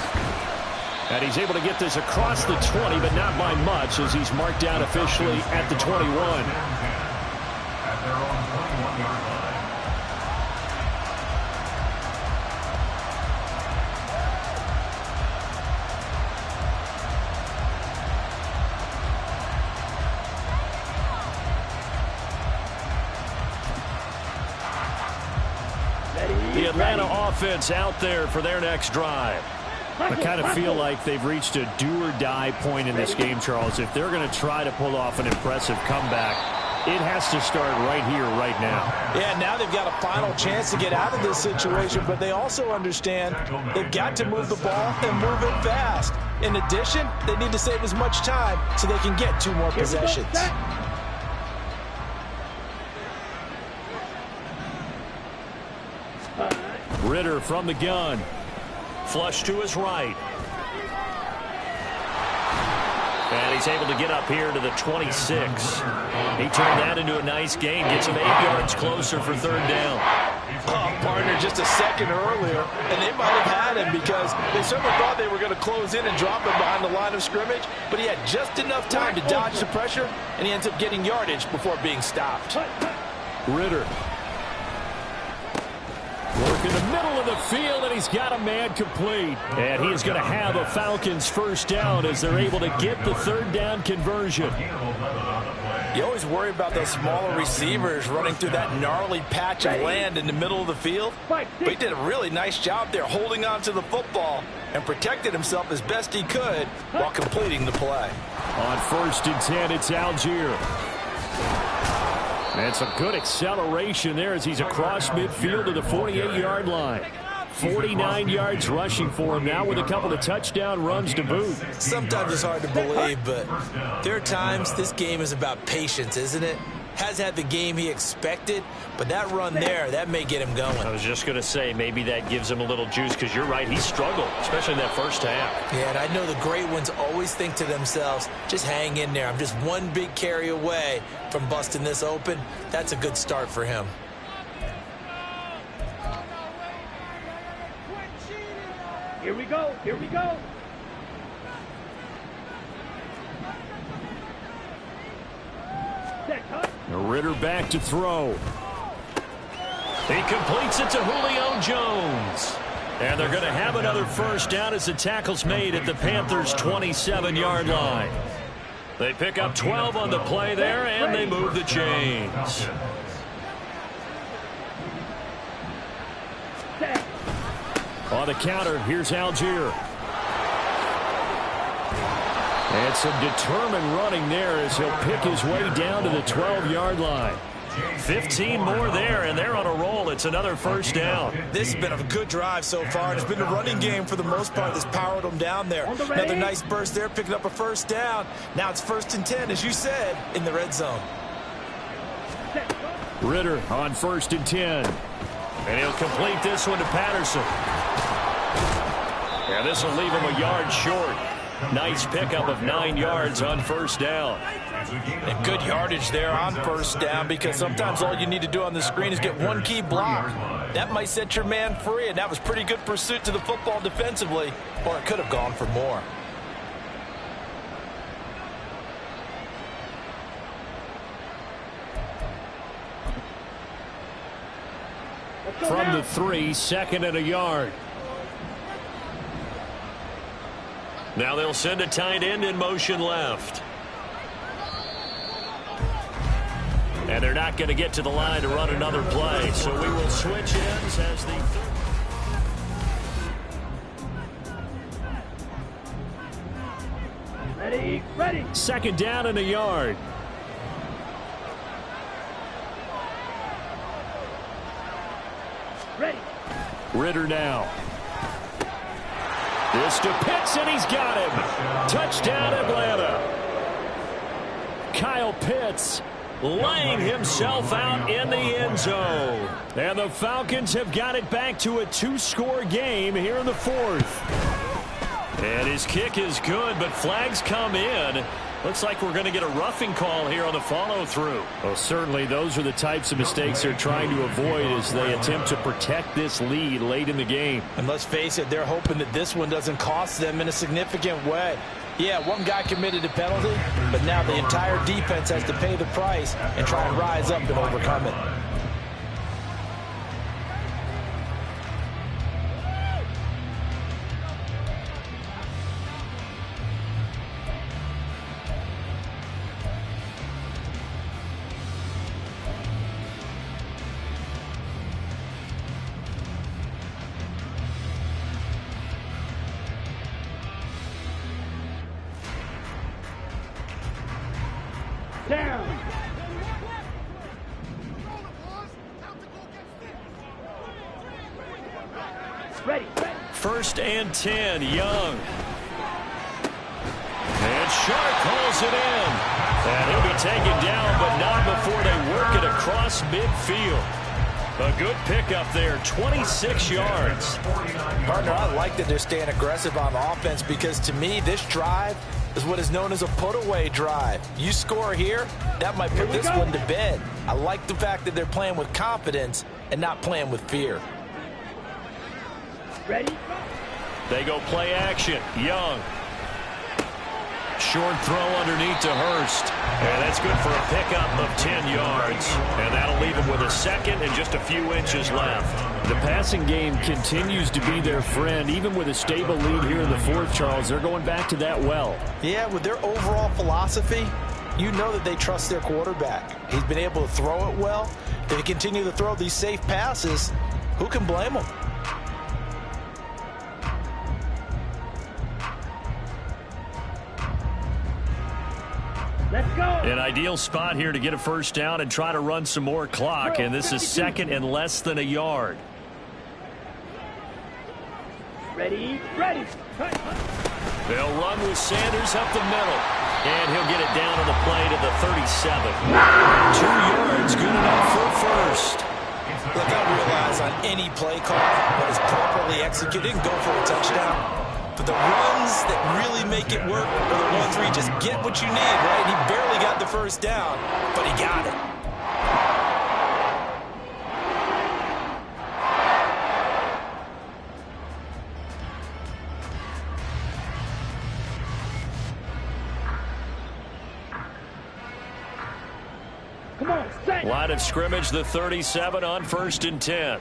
And he's able to get this across the 20, but not by much, as he's marked down officially at the 21. At their own 21-yard line. The Atlanta offense out there for their next drive. I kind of feel like they've reached a do-or-die point in this game, Charles. If they're going to try to pull off an impressive comeback, it has to start right here, right now. Yeah, now they've got a final chance to get out of this situation, but they also understand they've got to move the ball and move it fast. In addition, they need to save as much time so they can get 2 more possessions. Ritter from the gun. Flush to his right. And he's able to get up here to the 26. He turned that into a nice gain. Gets him 8 yards closer for 3rd down. Oh, partner, just a second earlier, and they might have had him because they certainly thought they were going to close in and drop him behind the line of scrimmage, but he had just enough time to dodge the pressure, and he ends up getting yardage before being stopped. Ritter. Work in the middle of the field, and he's got a man complete. And he is going to have a Falcons first down as they're able to get the 3rd down conversion. You always worry about those smaller receivers running through that gnarly patch of land in the middle of the field. But he did a really nice job there holding on to the football and protected himself as best he could while completing the play. On 1st and 10, it's Algier. And some good acceleration there as he's across midfield to the 48-yard line. 49 yards rushing for him now with a couple of touchdown runs to boot. Sometimes it's hard to believe, but there are times this game is about patience, isn't it? has had the game he expected, but that run there, that may get him going. I was just going to say, maybe that gives him a little juice, because you're right, he struggled, especially in that first half. Yeah, and I know the great ones always think to themselves, just hang in there. I'm just one big carry away from busting this open. That's a good start for him. Here we go. Here we go. Ritter back to throw. He completes it to Julio Jones. And they're going to have another first down as the tackle's made at the Panthers' 27-yard line. They pick up 12 on the play there, and they move the chains. On the counter, here's Algier. And some determined running there as he'll pick his way down to the 12-yard line. 15 more there, and they're on a roll. It's another first down. This has been a good drive so far, and it's been a running game for the most part that's powered them down there. Another nice burst there, picking up a first down. Now it's 1st and 10, as you said, in the red zone. Ritter on 1st and 10. And he'll complete this one to Patterson. And this will leave him a yard short. Nice pickup of 9 yards on first down. And good yardage there on first down, because sometimes all you need to do on the screen is get one key block. That might set your man free, and that was pretty good pursuit to the football defensively, or it could have gone for more. From the 3, 2nd and a yard. Now they'll send a tight end in motion left. And they're not going to get to the line to run another play, so we will switch ends as the Ready. 2nd down and a yard. Ready. Ritter now. This to Pitts, and he's got him. Touchdown, Atlanta. Kyle Pitts laying himself out in the end zone. And the Falcons have got it back to a 2-score game here in the 4th. And his kick is good, but flags come in. Looks like we're going to get a roughing call here on the follow-through. Well, certainly those are the types of mistakes they're trying to avoid as they attempt to protect this lead late in the game. And let's face it, they're hoping that this one doesn't cost them in a significant way. Yeah, one guy committed a penalty, but now the entire defense has to pay the price and try and rise up and overcome it. Down. Ready. 1st and 10, Young. And Sharp calls it in. And he'll be taken down, but not before they work it across midfield. A good pickup there, 26 yards. Partner, I like that they're staying aggressive on offense, because to me, this drive is what is known as a put-away drive. You score here, that might put this one to bed. I like the fact that they're playing with confidence and not playing with fear. Ready. They go play action. Young. Short throw underneath to Hurst. And that's good for a pickup of 10 yards. And that'll leave him with a 2nd and just a few inches left. The passing game continues to be their friend. Even with a stable lead here in the 4th, Charles, they're going back to that well. Yeah, with their overall philosophy, you know that they trust their quarterback. He's been able to throw it well. If they continue to throw these safe passes, who can blame them? Let's go. An ideal spot here to get a first down and try to run some more clock. And this is 2nd and less than a yard. Ready. They'll run with Sanders up the middle. And he'll get it down on the play to the 37. 2 yards, good enough for first. Look, I realize on any play call, when it's properly executed, go for a touchdown. But the runs that really make it work are the ones where you just get what you need, right? He barely got the first down, but he got it. Come on, set. Line of scrimmage, the 37 on 1st and 10.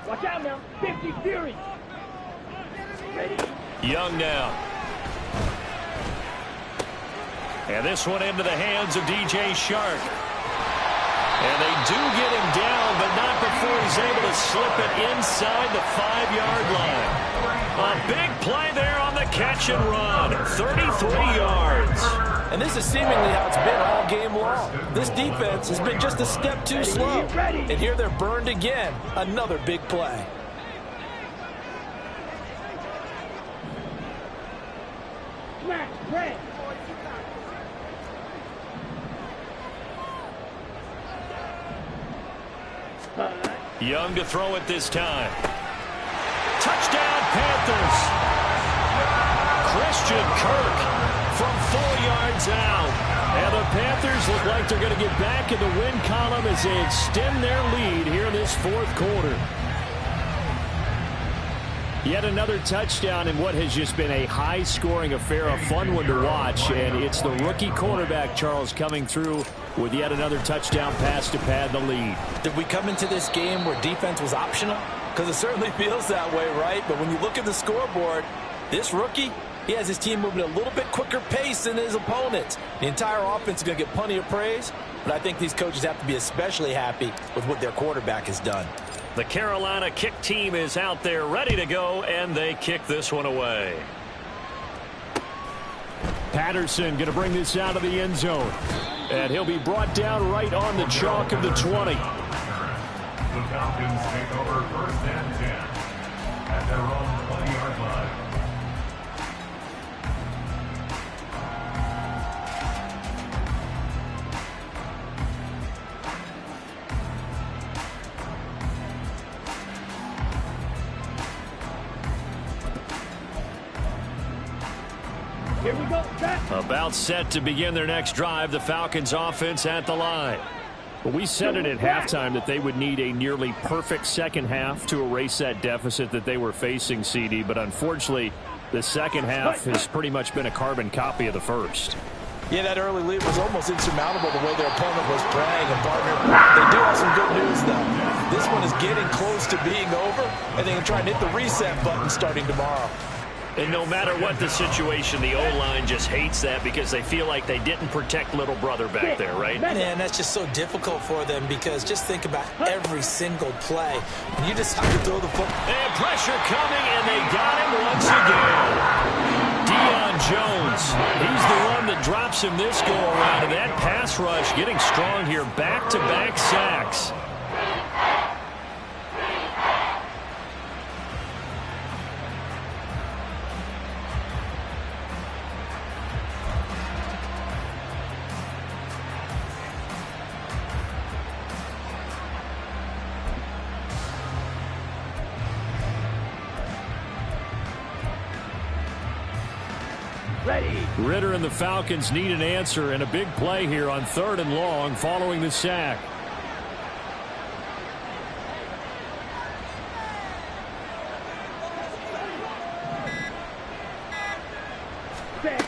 Watch out now. 50 Fury. Ready. Young now. And this one into the hands of DJ Shark. And they do get him down, but not before he's able to slip it inside the 5-yard line. A big play there on the catch and run. 33 yards. And this is seemingly how it's been all game long. This defense has been just a step too slow. And here they're burned again. Another big play. Smash, red. Young to throw it this time. Touchdown, Panthers. Christian Kirk from 4 yards out. And the Panthers look like they're going to get back in the win column as they extend their lead here in this 4th quarter. Yet another touchdown in what has just been a high-scoring affair, a fun one to watch. And it's the rookie quarterback, Charles, coming through with yet another touchdown pass to pad the lead. Did we come into this game where defense was optional? Because it certainly feels that way, right? But when you look at the scoreboard, this rookie, he has his team moving at a little bit quicker pace than his opponents. The entire offense is going to get plenty of praise, but I think these coaches have to be especially happy with what their quarterback has done. The Carolina kick team is out there ready to go, and they kick this one away. Patterson going to bring this out of the end zone. And he'll be brought down right on the chalk of the 20. The Falcons take over 1st and 10 at their own 20-yard line. Here we go. Set. About set to begin their next drive, the Falcons offense at the line. Well, we said it at halftime that they would need a nearly perfect second half to erase that deficit that they were facing, CD. But unfortunately, the second half has pretty much been a carbon copy of the first. Yeah, that early lead was almost insurmountable the way their opponent was playing. And, partner, they do have some good news, though. This one is getting close to being over, and they can try and hit the reset button starting tomorrow. And no matter what the situation, the O-line just hates that because they feel like they didn't protect little brother back there, right? Man, that's just so difficult for them because just think about every single play. And you just have to throw the football. And pressure coming, and they got him once again. Deion Jones, he's the one that drops him this go-around. And that pass rush getting strong here, back-to-back sacks. Ready. Ritter and the Falcons need an answer and a big play here on 3rd and long following the sack. Set.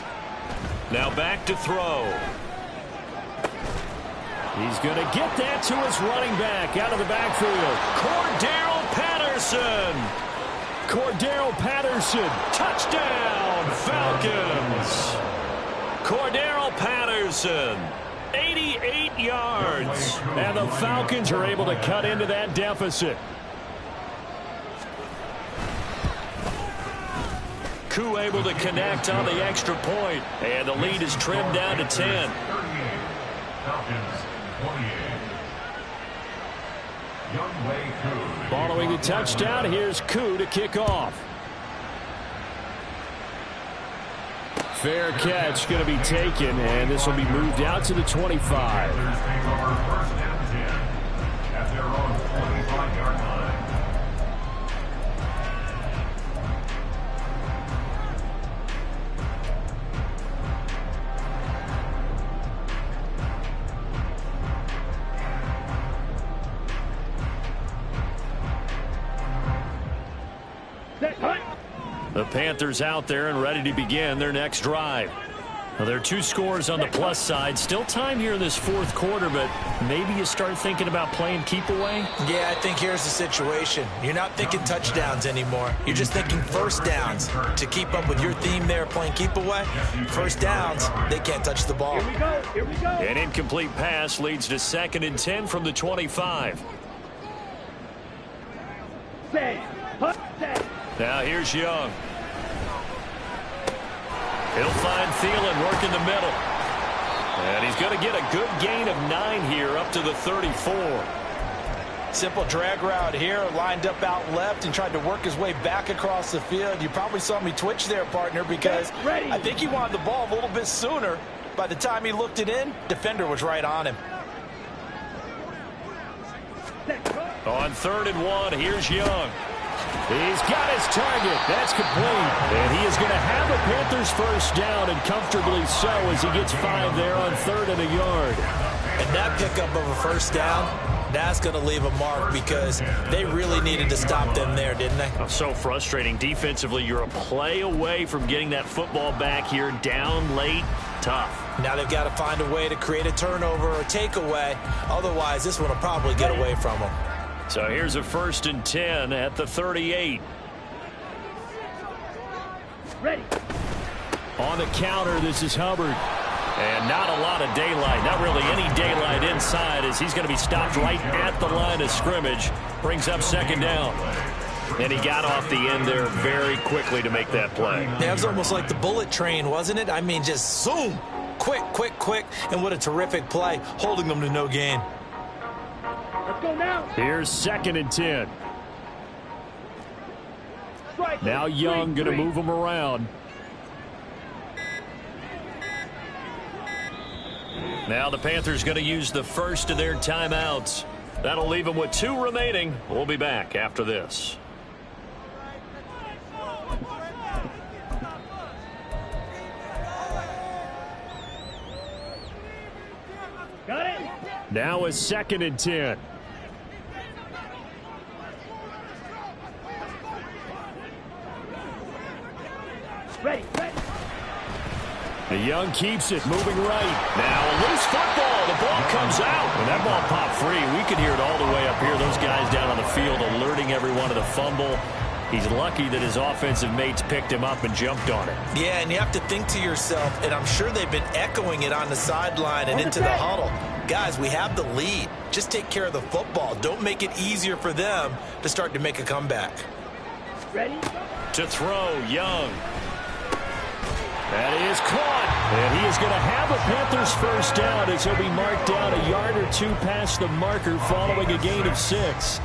Now back to throw. He's going to get that to his running back out of the backfield. Cordero Patterson. Cordero Patterson. Touchdown, Falcons. Cordero Patterson. 88 yards. And the Falcons are able to cut into that deficit. Koo able to connect on the extra point. And the lead is trimmed down to 10. Falcons 28. Following the touchdown, here's Koo to kick off. Fair catch going to be taken, and this will be moved out to the 25. Panthers take over first and 10 at their own 25-yard line. The Panthers out there and ready to begin their next drive. Well, there are 2 scores on the plus side. Still time here in this fourth quarter, but maybe you start thinking about playing keep away? Yeah, I think here's the situation. You're not thinking touchdowns anymore. You're just thinking first downs. To keep up with your theme there, playing keep away, first downs, they can't touch the ball. Here we go. Here we go. An incomplete pass leads to 2nd and 10 from the 25. Now here's Young. He'll find Thielen working the middle. And he's going to get a good gain of 9 here up to the 34. Simple drag route here, lined up out left and tried to work his way back across the field. You probably saw me twitch there, partner, because I think he wanted the ball a little bit sooner. By the time he looked it in, defender was right on him. On 3rd and 1, here's Young. He's got his target. That's complete. And he is going to have a Panthers first down, and comfortably so, as he gets 5 there on 3rd and a yard. And that pickup of a first down, that's going to leave a mark because they really needed to stop them there, didn't they? Oh, so frustrating. Defensively, you're a play away from getting that football back here, down late. Tough. Now they've got to find a way to create a turnover or a takeaway. Otherwise, this one will probably get away from them. So here's a 1st and 10 at the 38. Ready. On the counter, this is Hubbard. And not a lot of daylight. Not really any daylight inside, as he's going to be stopped right at the line of scrimmage. Brings up 2nd down. And he got off the end there very quickly to make that play. Yeah, it was almost like the bullet train, wasn't it? I mean, just zoom. Quick, quick, quick. And what a terrific play, holding them to no gain. Let's go now. Here's 2nd and 10. Now Young going to move him around. Now the Panthers going to use the first of their timeouts. That'll leave them with 2 remaining. We'll be back after this. Got it. Now is 2nd and 10. Ready. Ready. The Young keeps it, moving right. Now a loose football. The ball comes out. When that ball popped free, we could hear it all the way up here. Those guys down on the field alerting everyone of the fumble. He's lucky that his offensive mates picked him up and jumped on it. Yeah, and you have to think to yourself, and I'm sure they've been echoing it on the sideline and into the huddle. Guys, we have the lead. Just take care of the football. Don't make it easier for them to start to make a comeback. Ready. To throw, Young. That is caught. And he is going to have a Panthers first down as he'll be marked down a yard or 2 past the marker following a gain of 6.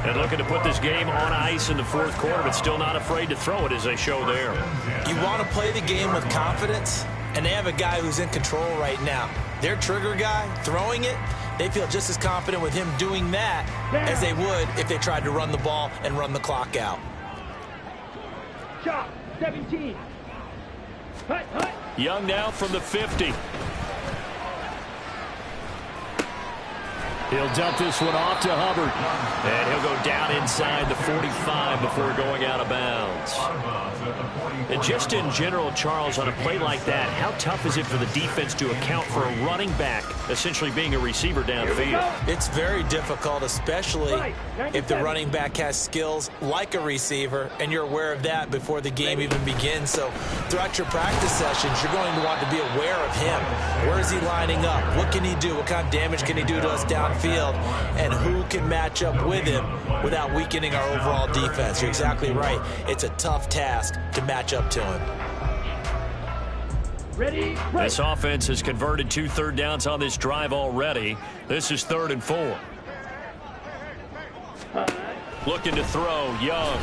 And looking to put this game on ice in the fourth quarter, but still not afraid to throw it as they show there. You want to play the game with confidence, and they have a guy who's in control right now. Their trigger guy, throwing it, they feel just as confident with him doing that as they would if they tried to run the ball and run the clock out. Shot. 17. Hut, hut. Young now from the 50. He'll dump this one off to Hubbard. And he'll go down inside the 45 before going out of bounds. And just in general, Charles, on a play like that, how tough is it for the defense to account for a running back essentially being a receiver downfield? It's very difficult, especially if the running back has skills like a receiver, and you're aware of that before the game even begins. So throughout your practice sessions, you're going to want to be aware of him. Where is he lining up? What can he do? What kind of damage can he do to us downfield? And who can match up with him without weakening our overall defense? You're exactly right. It's a tough task to match up to him. Ready. This offense has converted 2 third downs on this drive already. This is 3rd and 4. Looking to throw, Young.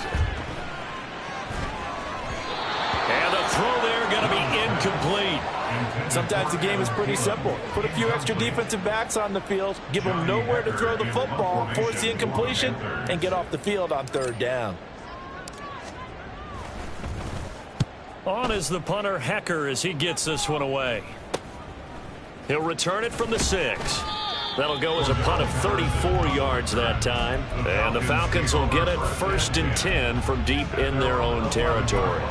And the throw there going to be incomplete. Sometimes the game is pretty simple. Put a few extra defensive backs on the field, give them nowhere to throw the football, force the incompletion, and get off the field on third down. On is the punter, Hecker, as he gets this one away. He'll return it from the 6. That'll go as a punt of 34 yards that time. And the Falcons will get it 1st and 10 from deep in their own territory.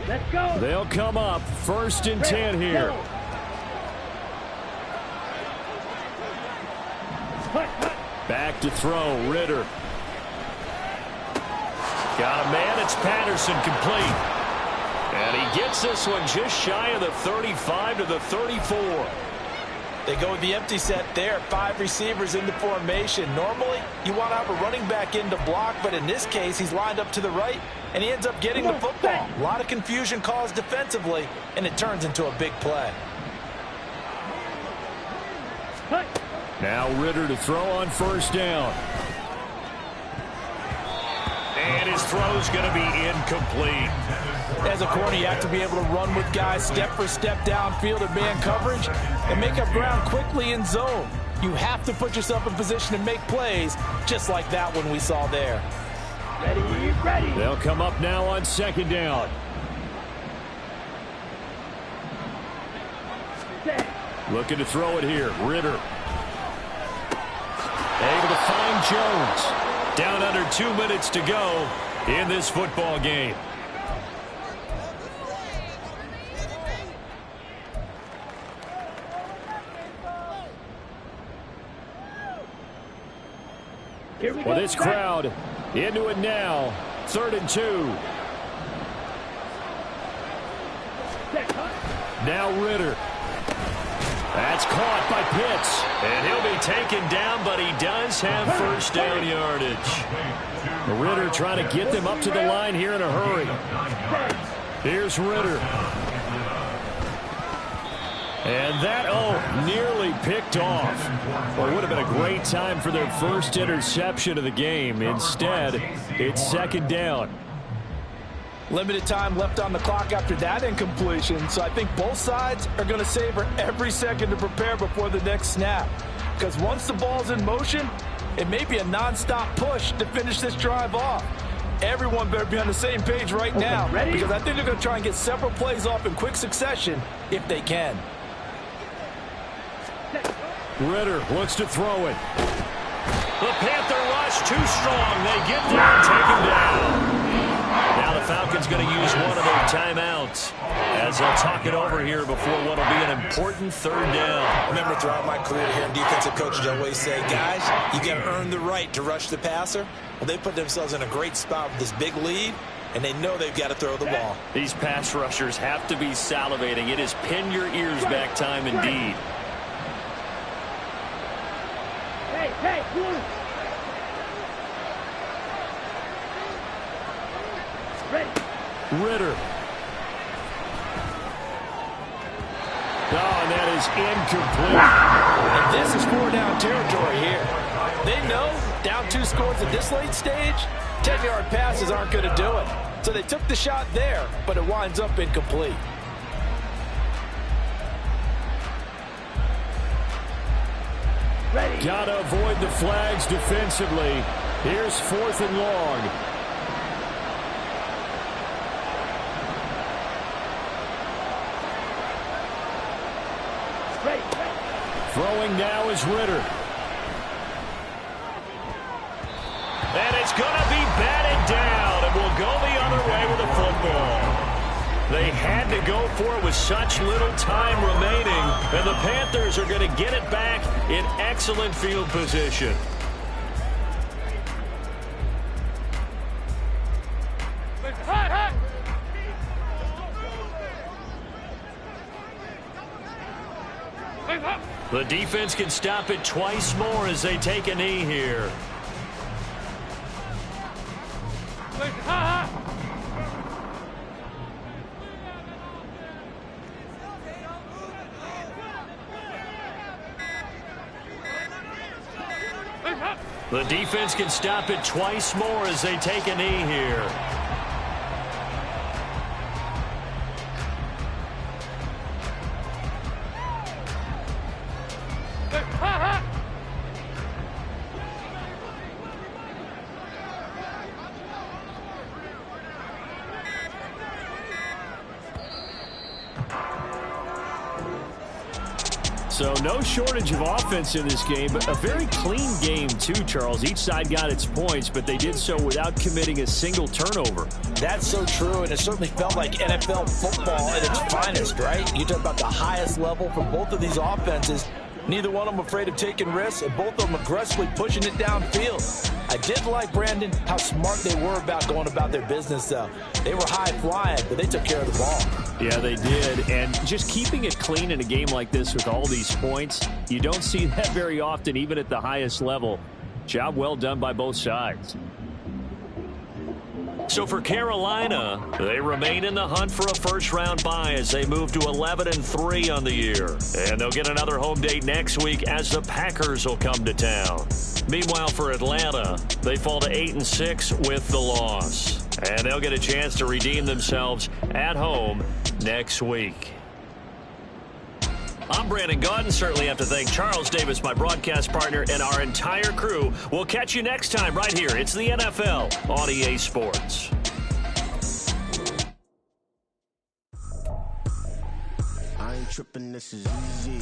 Let's go. They'll come up 1st and 10 here. Back to throw, Ritter. Got a man, it's Patterson, complete. And he gets this one just shy of the 35 to the 34. They go with the empty set there. 5 receivers in the formation. Normally, you want to have a running back in to block, but in this case, he's lined up to the right, and he ends up getting the football. A lot of confusion caused defensively, and it turns into a big play. Now Ritter to throw on 1st down. And his throw's going to be incomplete. As a corner, you have to be able to run with guys step for step downfield in man coverage and make up ground quickly in zone. You have to put yourself in position to make plays, just like that one we saw there. Ready. They'll come up now on 2nd down. Looking to throw it here. Ritter. Able to find Jones. Down under 2 minutes to go in this football game. Well, this crowd into it now. 3rd and 2. Now Ritter. That's caught by Pitts. And he'll be taken down, but he does have 1st down yardage. Ritter trying to get them up to the line here in a hurry. Here's Ritter. And that, nearly picked off. Well, it would have been a great time for their first interception of the game. Instead, it's 2nd down. Limited time left on the clock after that incompletion, so I think both sides are going to savor every second to prepare before the next snap. Because once the ball's in motion, it may be a non-stop push to finish this drive off. Everyone better be on the same page right now, because I think they're going to try and get several plays off in quick succession if they can. Ritter looks to throw it. The Panther rush too strong. They get there and take him down. Now the Falcons going to use one of their timeouts as they'll talk it over here before what will be an important 3rd down. Remember, throughout my career here in defensive coaches, I always say, guys, you got to earn the right to rush the passer. Well, they put themselves in a great spot with this big lead, and they know they've got to throw the ball. These pass rushers have to be salivating. It is pin your ears back time indeed. Hey, blue. Ritter. And that is incomplete. And this is 4-down territory here. They know down 2 scores at this late stage, 10-yard passes aren't going to do it. So they took the shot there, but it winds up incomplete. Got to avoid the flags defensively. Here's 4th and long. Throwing now is Ritter. And it's going to be batted down, and will go the other way with the football. They had to go for it with such little time remaining, and the Panthers are going to get it back in excellent field position. The defense can stop it twice more as they take a knee here. The defense can stop it twice more as they take a knee here. So no shortage of offense in this game, but a very clean game too, Charles. Each side got its points, but they did so without committing a single turnover. That's so true, and it certainly felt like NFL football at its finest, right? You talk about the highest level from both of these offenses. Neither one of them afraid of taking risks, and both of them aggressively pushing it downfield. I did like, Brandon, how smart they were about going about their business, though. They were high-flying, but they took care of the ball. Yeah, they did, and just keeping it clean in a game like this with all these points, you don't see that very often, even at the highest level. Job well done by both sides. So for Carolina, they remain in the hunt for a first-round bye as they move to 11-3 on the year. And they'll get another home date next week as the Packers will come to town. Meanwhile, for Atlanta, they fall to 8-6 with the loss. And they'll get a chance to redeem themselves at home next week. I'm Brandon Gotw. Certainly have to thank Charles Davis, my broadcast partner, and our entire crew. We'll catch you next time right here. It's the NFL on EA Sports. I ain't tripping, this is easy.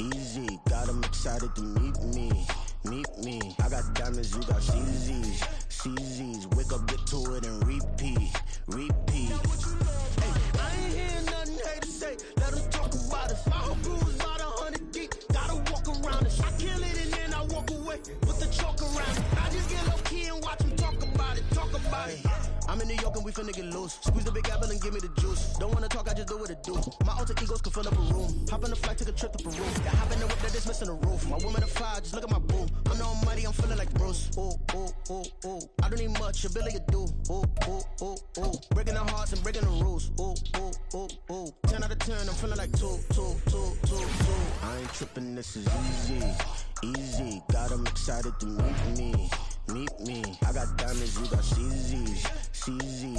Easy, got 'em excited to meet me. Meet me. I got diamonds, you got CZs. CZs, wake up, get to it, and repeat. Repeat. Hey, I ain't hearing nothing haters say. Let them talk about us. My whole crew is about 100 deep. Gotta walk around us. I kill it and then I walk away. Put the chalk around it. I just get low key and watch them talk about it. Talk about it. I'm in New York and we finna get loose. Squeeze the big apple and give me the juice. Don't wanna talk, I just do what it do. My alter egos can fill up a room. Hop on the flight, take a trip to Peru. Yeah, hop in the whip that is missing the roof. My woman a fire, just look at my boo. I'm the almighty, I'm feeling like Bruce. Ooh, ooh, ooh, ooh. I don't need much, ability to do. Ooh, ooh, ooh, ooh. Breaking the hearts and breaking the rules. Ooh, ooh, ooh, ooh. 10 out of 10, I'm feeling like 2. I ain't tripping, this is easy. Easy, got 'em excited to meet me. Meet me. I got diamonds, you got CZs. CZs.